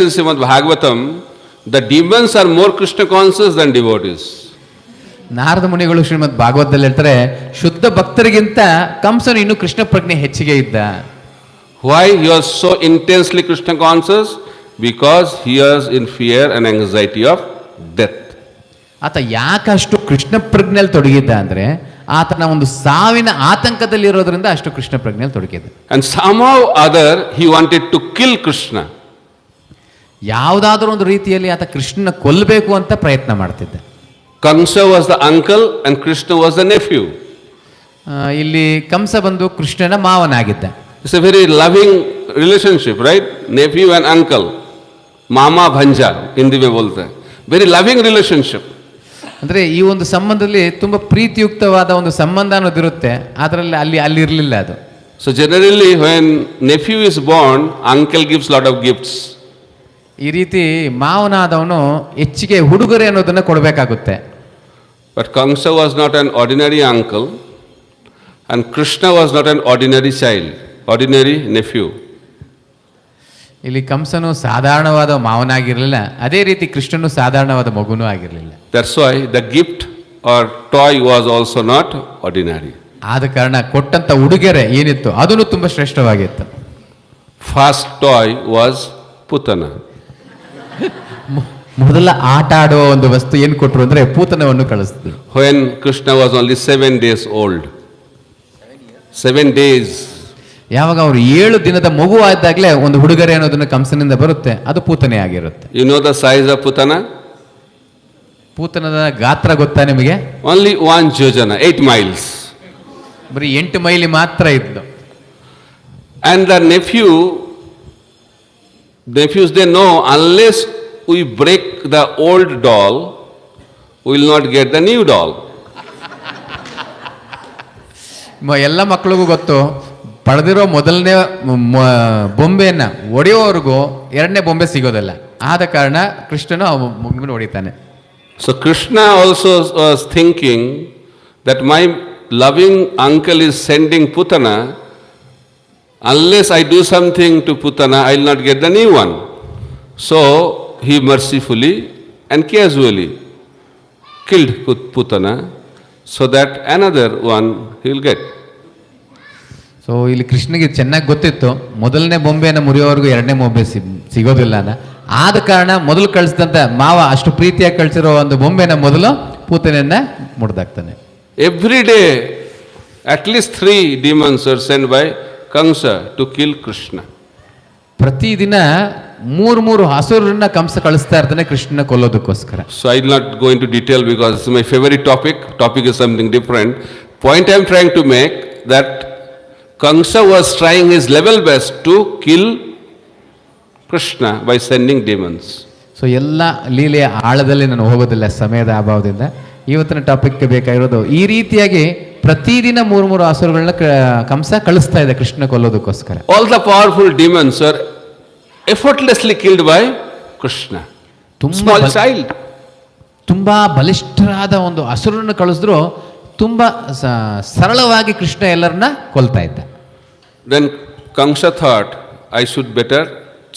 in Srimad Bhagavatam, the demons are more Krishna conscious than devotees. Narada ಮುನಿಗಳು ಶ್ರೀಮದ್ ಭಾಗವತದಲ್ಲಿ ಹೇಳ್ತಾರೆ, ಶುದ್ಧ ಭಕ್ತರಿಗಿಂತ ಕಂಸನು ಇನ್ನು ಕೃಷ್ಣ ಪ್ರಜ್ಞೆ ಹೆಚ್ಚಿಗೆ ಇದ್ದ. Why he was so intensely Krishna conscious? Because he was in fear and anxiety of death. ಆತ ಯಾಕಷ್ಟು ಕೃಷ್ಣ ಪ್ರಜ್ಞೆಯಲ್ಲಿ ತೊಡಗಿದ್ದ ಅಂದ್ರೆ ಆತನ ಒಂದು ಸಾವಿನ ಆತಂಕದಲ್ಲಿ ಇರೋದ್ರಿಂದ ಅಷ್ಟು ಕೃಷ್ಣ ಪ್ರಜ್ಞೆಯಲ್ಲಿ ತೊಡಗಿದ್ದ. And somehow other he wanted to kill Krishna. ಯಾವುದಾದ್ರೂ ಒಂದು ರೀತಿಯಲ್ಲಿ ಆತ ಕೃಷ್ಣನ ಕೊಲ್ಲಬೇಕು ಅಂತ ಪ್ರಯತ್ನ ಮಾಡ್ತಿದ್ದ. Kamsa was the uncle and Krishna was the nephew. ಇಲ್ಲಿ ಕಂಸ ಬಂದು ಕೃಷ್ಣನ ಮಾವನಾಗಿದ್ದ. It's a very loving relationship, right? Nephew and uncle, mama bhanja Hindi में बोलते हैं. Very loving relationship. ಅಂದ್ರೆ ಈ ಒಂದು ಸಂಬಂಧದಲ್ಲಿ ತುಂಬಾ ಪ್ರೀತಿಯುಕ್ತವಾದ ಒಂದು ಸಂಬಂಧ ಅನ್ನೋದಿರುತ್ತೆ. ಅದರಲ್ಲಿ ಅಲ್ಲಿ ಇರಲಿಲ್ಲ ಅದು. So generally when nephew is born, uncle gives lot of gifts. ಈ ರೀತಿ ಮಾವನಾದವನು ಹೆಚ್ಚಿಗೆ ಉಡುಗೊರೆ ಅನ್ನೋದನ್ನ ಕೊಡಬೇಕಾಗುತ್ತೆ. But Kamsa was not an ordinary uncle and Krishna was not an ordinary child, ordinary nephew. ಇಲ್ಲಿ ಕಂಸನು ಸಾಧಾರಣವಾದ ಮಾವನಾಗಿರಲಿಲ್ಲ, ಅದೇ ರೀತಿ ಕೃಷ್ಣನು ಸಾಧಾರಣವಾದ ಮಗುನೂ ಆಗಿರಲಿಲ್ಲ. That's why the gift or toy was also not ordinary. ಆದ ಕಾರಣ ಕೊಟ್ಟಂತ ಉಡುಗೊರೆ ಏನಿತ್ತು ಅದನ್ನು ತುಂಬಾ ಶ್ರೇಷ್ಠವಾಗಿತ್ತು. First toy was Putana. ಮೊದಲ ಆಟ ಆಡುವ ಒಂದು ವಸ್ತು ಏನು ಕೊಟ್ಟರು ಅಂದ್ರೆ ಪೂತನವನ್ನು ಕಳಿಸಿದ್ರು. When Krishna was only 7 days old. 7 days. ಯಾವಾಗ ಅವರು 7 ದಿನದ ಮಗು ಆದಾಗಲೇ ಒಂದು ಹುಡುಗರೆ ಅನ್ನೋದನ್ನ ಕಂಸನಿಂದ ಬರುತ್ತೆ, ಅದು ಪೂತನೆ ಆಗಿರುತ್ತೆ. You know the size of Putana? ಪೂತನದ ಗಾತ್ರ ಗೊತ್ತಾ ನಿಮಗೆ? Only 1 jojana, 8 miles. ಬರೀ 8 ಮೈಲಿ ಮಾತ್ರ ಇದ್ದು. And the nephews they know unless we break the old doll, we will not get the new doll. ಎಲ್ಲ ಮಕ್ಕಳಿಗೂ ಗೊತ್ತು, ಪಡೆದಿರೋ ಮೊದಲನೇ ಬೊಂಬೆಯನ್ನ ಒಡೆಯೋವರೆಗೂ ಎರಡನೇ ಬೊಂಬೆ ಸಿಗೋದಿಲ್ಲ. ಆದ ಕಾರಣ ಕೃಷ್ಣನು ಆ ಮಗುವಿನ ಹೊಡಿತಾನೆ. So Krishna also was thinking that my loving uncle is sending Putana. Unless I do something to Putana, I will not get the new one. So he mercifully and casually killed Putana so that another one he will get. So ಇಲ್ಲಿ ಕೃಷ್ಣಗೆ ಚೆನ್ನಾಗಿ ಗೊತ್ತಿತ್ತು, ಮೊದಲನೇ ಬೊಂಬೆಯನ್ನು ಮುರಿಯೋವರೆಗೂ ಎರಡನೇ ಬೊಂಬೆ ಸಿಗೋದಿಲ್ಲ. ಆದ ಕಾರಣ ಮೊದಲು ಕಳಿಸಿದಂತ ಮಾವ ಅಷ್ಟು ಪ್ರೀತಿಯಾಗಿ ಕಳಿಸಿರೋ ಒಂದು ಬೊಂಬೆನ ಮೊದಲು ಪೂತನೆಯನ್ನ ಮುರಿದಾಕ್ತಾನೆ. Every day at least 3 demons are sent by Kamsa to kill Krishna. ಪ್ರತಿದಿನ 3 ಹಸುರನ್ನ ಕಂಸ ಕಳಿಸ್ತಾ ಇರ್ತಾನೆ ಕೃಷ್ಣನ ಕೊಲ್ಲೋದಕ್ಕೋಸ್ಕರ. So I will not go into detail because it's my favorite topic. Topic is something different. Point I am trying to make that Kamsa was trying his level best to kill Krishna by sending demons. So ಎಲ್ಲ ಲೀಲೆಯ ಆಳದಲ್ಲಿ ನಾನು ಹೋಗೋದಿಲ್ಲ ಸಮಯದ ಅಭಾವದಿಂದ. ಇವತ್ತಿನ ಟಾಪಿಕ್ಗೆ ಬೇಕಾಗಿರೋದು ಈ ರೀತಿಯಾಗಿ ಪ್ರತಿದಿನ 3 ಹಸುರುಗಳನ್ನ ಕಂಸ ಕಳಿಸ್ತಾ ಇದೆ Krishna ಕೊಲ್ಲೋದಕ್ಕೋಸ್ಕರ. All the powerful demons are effortlessly killed by Krishna. Small child. ತುಂಬಾ ಬಲಿಷ್ಠರಾದ ಒಂದು ಹಸುರನ್ನು ಕಳಿಸಿದ್ರು ತುಂಬಾ ಸರಳವಾಗಿ ಕೃಷ್ಣ ಎಲ್ಲರನ್ನ ಕೊಲ್ತಾ ಇದ್ದ. Then Kamsa thought, I should better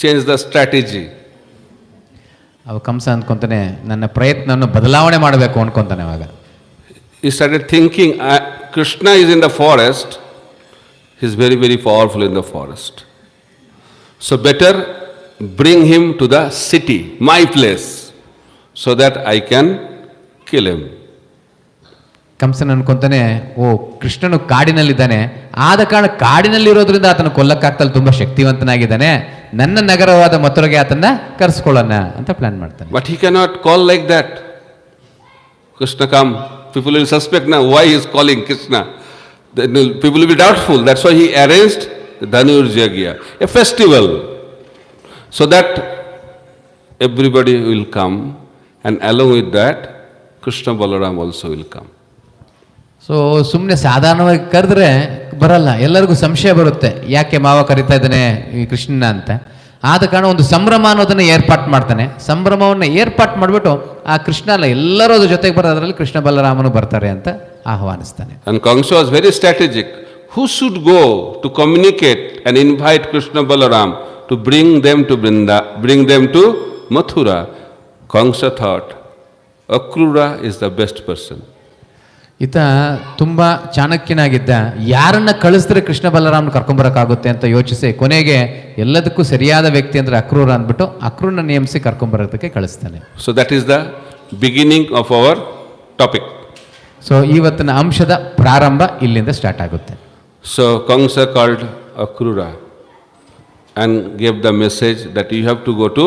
change the strategy. ಅವ ಕಂಸ ಅನ್ಕೊಂತಾನೆ, ನನ್ನ ಪ್ರಯತ್ನವನ್ನು ಬದಲಾವಣೆ ಮಾಡಬೇಕು ಅನ್ಕೊಂತಾನೆ. ಅವಾಗ he started thinking, Krishna is in the forest, he is very, very powerful in the forest. So better bring him to the city, my place, so that I can kill him. ಕಂಸನ್ ಅನ್ಕೊಂತಾನೆ, ಓ ಕೃಷ್ಣನು ಕಾಡಿನಲ್ಲಿದ್ದಾನೆ, ಆದ ಕಾರಣ ಕಾಡಿನಲ್ಲಿರೋದ್ರಿಂದ ಆತನ ಕೊಲ್ಲಕ್ಕಾಗ್ತಲ್ಲ, ತುಂಬಾ ಶಕ್ತಿವಂತನಾಗಿದ್ದಾನೆ, ನನ್ನ ನಗರವಾದ ಮಥುರೆಗೆ ಆತನ ಕರೆಸ್ಕೊಳ್ಳೋಣ ಅಂತ plan ಮಾಡ್ತಾನೆ. But he cannot call like that. Krishna come, people will suspect now why he is calling Krishna. People will be doubtful. That's why he arranged the Dhanurjagya, a festival, so that everybody will come, and along with that Krishna Balaram also will come. So ಸುಮ್ಮನೆ ಸಾಧಾರಣವಾಗಿ ಕರೆದ್ರೆ ಬರಲ್ಲ, ಎಲ್ಲರಿಗೂ ಸಂಶಯ ಬರುತ್ತೆ, ಯಾಕೆ ಮಾವ ಕರಿತಾ ಇದ್ದಾನೆ ಈ ಕೃಷ್ಣನ ಅಂತ. ಆದ ಕಾರಣ ಒಂದು ಸಂಭ್ರಮ ಅನ್ನೋದನ್ನ ಏರ್ಪಾಟ್ ಮಾಡ್ತಾನೆ. ಸಂಭ್ರಮವನ್ನು ಏರ್ಪಾಟ್ ಮಾಡಿಬಿಟ್ಟು ಆ ಕೃಷ್ಣ ಅಲ್ಲ ಎಲ್ಲರೂ ಅದ್ರ ಜೊತೆಗೆ ಬರೋದ್ರಲ್ಲಿ ಕೃಷ್ಣ ಬಲರಾಮನು ಬರ್ತಾರೆ ಅಂತ ಆಹ್ವಾನಿಸ್ತಾನೆ. And Kamsa was very strategic. Who should go to communicate and invite Krishna Balaram to bring them to Mathura, Kamsa thought, Akrura is the best person. ಈತ ತುಂಬ ಚಾಣಕ್ಯನಾಗಿದ್ದ. ಯಾರನ್ನ ಕಳಿಸಿದ್ರೆ ಕೃಷ್ಣ ಬಲರಾಮನ ಕರ್ಕೊಂಬರಕ್ಕಾಗುತ್ತೆ ಅಂತ ಯೋಚಿಸಿ ಕೊನೆಗೆ ಎಲ್ಲದಕ್ಕೂ ಸರಿಯಾದ ವ್ಯಕ್ತಿ ಅಂದರೆ ಅಕ್ರೂರ ಅಂದ್ಬಿಟ್ಟು ಅಕ್ರೂರನ ನೇಮಿಸಿ ಕರ್ಕೊಂಬರೋದಕ್ಕೆ ಕಳಿಸ್ತಾನೆ. So that is the beginning of our topic. So ಇವತ್ತಿನ ಅಂಶದ ಪ್ರಾರಂಭ ಇಲ್ಲಿಂದ ಸ್ಟಾರ್ಟ್ ಆಗುತ್ತೆ. So Kamsa called Akrura and gave the message that you have to go to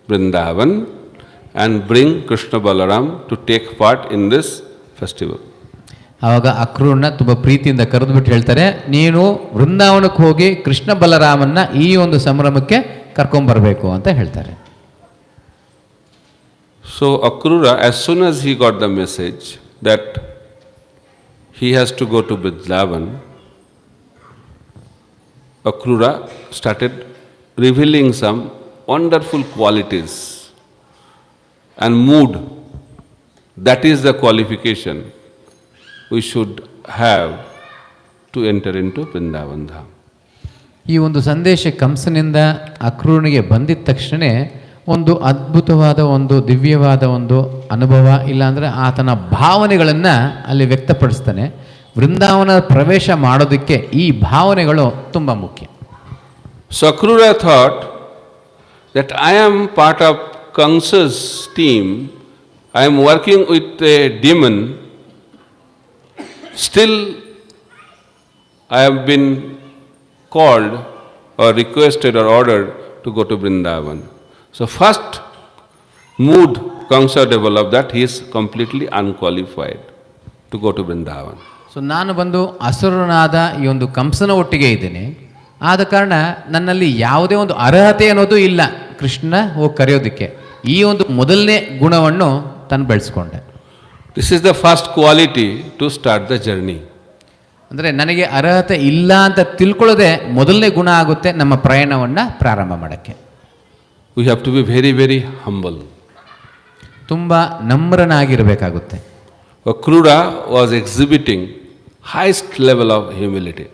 Vrindavan and bring Krishna Balaram to take part in this festival. ಆವಾಗ ಅಕ್ರೂರನ್ನ ತುಂಬ ಪ್ರೀತಿಯಿಂದ ಕರೆದುಬಿಟ್ಟು ಹೇಳ್ತಾರೆ, ನೀನು ವೃಂದಾವನಕ್ಕೆ ಹೋಗಿ ಕೃಷ್ಣ ಬಲರಾಮನ್ನ ಈ ಒಂದು ಸಂಭ್ರಮಕ್ಕೆ ಕರ್ಕೊಂಬರಬೇಕು ಅಂತ ಹೇಳ್ತಾರೆ. So Akrura, as soon as he got the message that he has to go to Vrindavan, Akrura started revealing some wonderful qualities and mood. That is the qualification we should have to enter into Vrindavan Dham. ಈ ಒಂದು ಸಂದೇಶ ಕಂಸನಿಂದ ಅಕ್ರೂರನಿಗೆ ಬಂದಿದ್ದ ತಕ್ಷಣ ಒಂದು ಅದ್ಭುತವಾದ ಒಂದು ದಿವ್ಯವಾದ ಒಂದು ಅನುಭವ ಇಲ್ಲಾಂದರೆ ಆತನ ಭಾವನೆಗಳನ್ನು ಅಲ್ಲಿ ವ್ಯಕ್ತಪಡಿಸ್ತಾನೆ. ವೃಂದಾವನ ಪ್ರವೇಶ ಮಾಡೋದಕ್ಕೆ ಈ ಭಾವನೆಗಳು ತುಂಬ ಮುಖ್ಯ. So Akrura thought that I am part of Kamsa's team, I am working with a demon, still I have been called or requested or ordered to go to Vrindavan. So first mood Kamsa developed that he is completely unqualified to go to Vrindavan. So ನಾನು ಬಂದು ಅಸುರನಾದ ಈ ಒಂದು ಕಂಸನ ಒಟ್ಟಿಗೆ ಇದ್ದೇನೆ, ಆದ ಕಾರಣ ನನ್ನಲ್ಲಿ ಯಾವುದೇ ಒಂದು ಅರ್ಹತೆ ಅನ್ನೋದು ಇಲ್ಲ ಕೃಷ್ಣ ಹೋಗಿ ಕರೆಯೋದಕ್ಕೆ. ಈ ಒಂದು ಮೊದಲನೇ ಗುಣವನ್ನು ತಾನು ಬೆಳೆಸ್ಕೊಂಡೆ. This is the first quality to start the journey. ಅಂದರೆ ನನಗೆ ಅರ್ಹತೆ ಇಲ್ಲ ಅಂತ ತಿಳ್ಕೊಳ್ಳೋದೇ ಮೊದಲನೇ ಗುಣ ಆಗುತ್ತೆ ನಮ್ಮ ಪ್ರಯಾಣವನ್ನು ಪ್ರಾರಂಭ ಮಾಡೋಕ್ಕೆ. We have to be very, very humble. ತುಂಬ ನಮ್ರನಾಗಿರಬೇಕಾಗುತ್ತೆ. Akrura was exhibiting highest level of humility.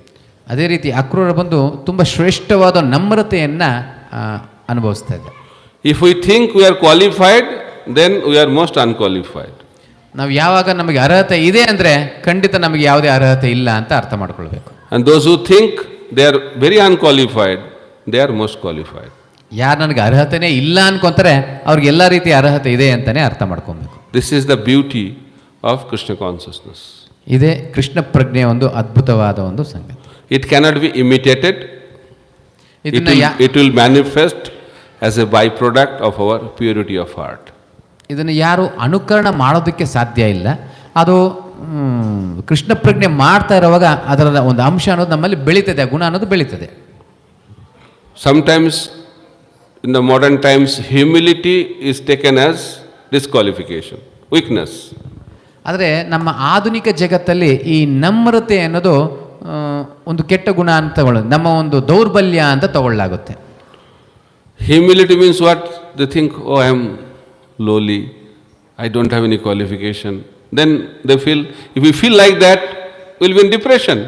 ಅದೇ ರೀತಿ ಅಕ್ರೂರ ಬಂದು ತುಂಬ ಶ್ರೇಷ್ಠವಾದ ನಮ್ರತೆಯನ್ನು ಅನುಭವಿಸ್ತಾ ಇದ್ದ. If we think we are qualified, then we are most unqualified. ನಾವು ಯಾವಾಗ ನಮಗೆ ಅರ್ಹತೆ ಇದೆ ಅಂದರೆ ಖಂಡಿತ ನಮಗೆ ಯಾವುದೇ ಅರ್ಹತೆ ಇಲ್ಲ ಅಂತ ಅರ್ಥ ಮಾಡ್ಕೊಳ್ಬೇಕು. And those who think they are very unqualified, they are most qualified. ಯಾರು ನನಗೆ ಅರ್ಹತೆನೇ ಇಲ್ಲ ಅನ್ಕೊಂತಾರೆ ಅವ್ರಿಗೆ ಎಲ್ಲ ರೀತಿಯ ಅರ್ಹತೆ ಇದೆ ಅಂತಲೇ ಅರ್ಥ ಮಾಡ್ಕೊಬೇಕು. This is the beauty of Krishna consciousness. ಇದೇ ಕೃಷ್ಣ ಪ್ರಜ್ಞೆಯ ಒಂದು ಅದ್ಭುತವಾದ ಒಂದು ಸಂಗತಿ. It cannot be imitated. It will manifest as a byproduct of our purity of heart. ಇದನ್ನು ಯಾರು ಅನುಕರಣ ಮಾಡೋದಕ್ಕೆ ಸಾಧ್ಯ ಇಲ್ಲ. ಅದು ಕೃಷ್ಣ ಪ್ರಜ್ಞೆ ಮಾಡ್ತಾ ಇರುವಾಗ ಅದರ ಒಂದು ಅಂಶ ಅನ್ನೋದು ನಮ್ಮಲ್ಲಿ ಬೆಳೀತದೆ, ಗುಣ ಅನ್ನೋದು ಬೆಳೀತದೆ. Sometimes in the modern times humility is taken as disqualification, weakness. ಆದರೆ ನಮ್ಮ ಆಧುನಿಕ ಜಗತ್ತಲ್ಲಿ ಈ ನಮ್ರತೆ ಅನ್ನೋದು ಒಂದು ಕೆಟ್ಟ ಗುಣ ಅಂತ ತಗೊಳ್ಳೋದು, ನಮ್ಮ ಒಂದು ದೌರ್ಬಲ್ಯ ಅಂತ ತಗೊಳ್ಳಾಗುತ್ತೆ. Humility means what? They think, oh, I am lowly, I don't have any qualification. Then they feel, if we feel like that, we'll be in depression.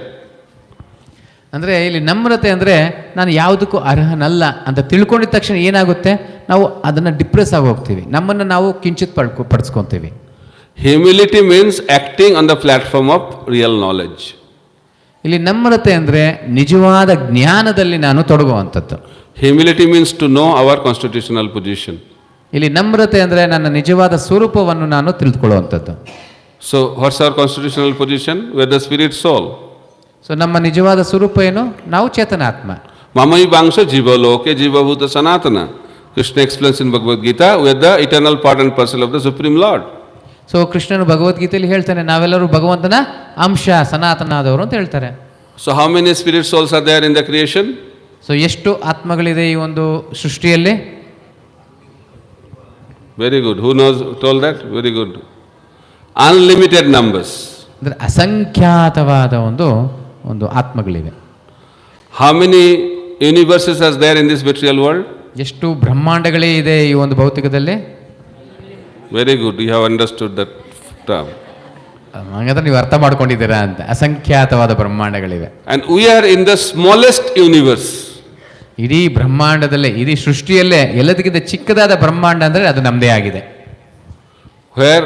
ಅಂದರೆ ಇಲ್ಲಿ ನಮ್ರತೆ ಅಂದರೆ ನಾನು ಯಾವುದಕ್ಕೂ ಅರ್ಹನಲ್ಲ ಅಂತ ತಿಳ್ಕೊಂಡಿದ ತಕ್ಷಣ ಏನಾಗುತ್ತೆ, ನಾವು ಅದನ್ನು ಡಿಪ್ರೆಸ್ ಆಗಿ ಹೋಗ್ತೀವಿ, ನಮ್ಮನ್ನು ನಾವು ಕಿಂಚಿತ್ ಪಡಿಸ್ಕೊತೀವಿ. Humility means acting on the platform of real knowledge. ಇಲ್ಲಿ ನಮ್ರತೆ ಅಂದರೆ ನಿಜವಾದ ಜ್ಞಾನದಲ್ಲಿ ನಾನು ತೊಡಗುವಂಥದ್ದು. Humility means to know our constitutional position. ಇಲ್ಲಿ ನಮ್ರತೆ ಅಂದರೆ ನನ್ನ ನಿಜವಾದ ಸ್ವರೂಪವನ್ನು ನಾನು ತಿಳಿದುಕೊಳ್ಳುವಂಥದ್ದು. So what's our constitutional position? We are the spirit soul. So ನಮ್ಮ ನಿಜವಾದ ಸ್ವರೂಪ ಏನು? ನಾವು ಚೇತನಾತ್ಮ. Mamai Bangsha Jiva Loke Jiva Bhuta Sanatana. Krishna explains in Bhagavad Gita, we are the eternal part and parcel of the Supreme Lord. So ಕೃಷ್ಣನು ಭಗವದ್ಗೀತೆಯಲ್ಲಿ ಹೇಳ್ತಾನೆ, ನಾವೆಲ್ಲರೂ ಭಗವಂತನ ಅಂಶ ಸನಾತನಾದವರು ಅಂತ ಹೇಳ್ತಾರೆ. So how many spirit souls are there in the creation? So ಎಷ್ಟು ಆತ್ಮಗಳಿದೆ ಈ ಒಂದು ಸೃಷ್ಟಿಯಲ್ಲಿ? Very good. Who knows, told that? Very good. Unlimited numbers. ಅಂದರೆ ಅಸಂಖ್ಯಾತವಾದ ಒಂದು ಆತ್ಮಗಳಿವೆ. How many universes are there in this material world? ಎಷ್ಟು ಬ್ರಹ್ಮಾಂಡಗಳೇ ಇದೆ ಈ ಒಂದು ಭೌತಿಕದಲ್ಲಿ? Very good. You have understood that term. ಹಾಗಾದ್ರೆ ನೀವು ಅರ್ಥ ಮಾಡ್ಕೊಂಡಿದ್ದೀರಾ ಅಂತ. ಅಸಂಖ್ಯಾತವಾದ ಬ್ರಹ್ಮಾಂಡಗಳಿವೆ. And we are in the smallest universe. ಇಡೀ ಬ್ರಹ್ಮಾಂಡದಲ್ಲೇ, ಇಡೀ ಸೃಷ್ಟಿಯಲ್ಲೇ ಎಲ್ಲದಕ್ಕಿಂತ ಚಿಕ್ಕದಾದ ಬ್ರಹ್ಮಾಂಡ ಅಂದರೆ ಅದು ನಮ್ಮದೇ ಆಗಿದೆ. Where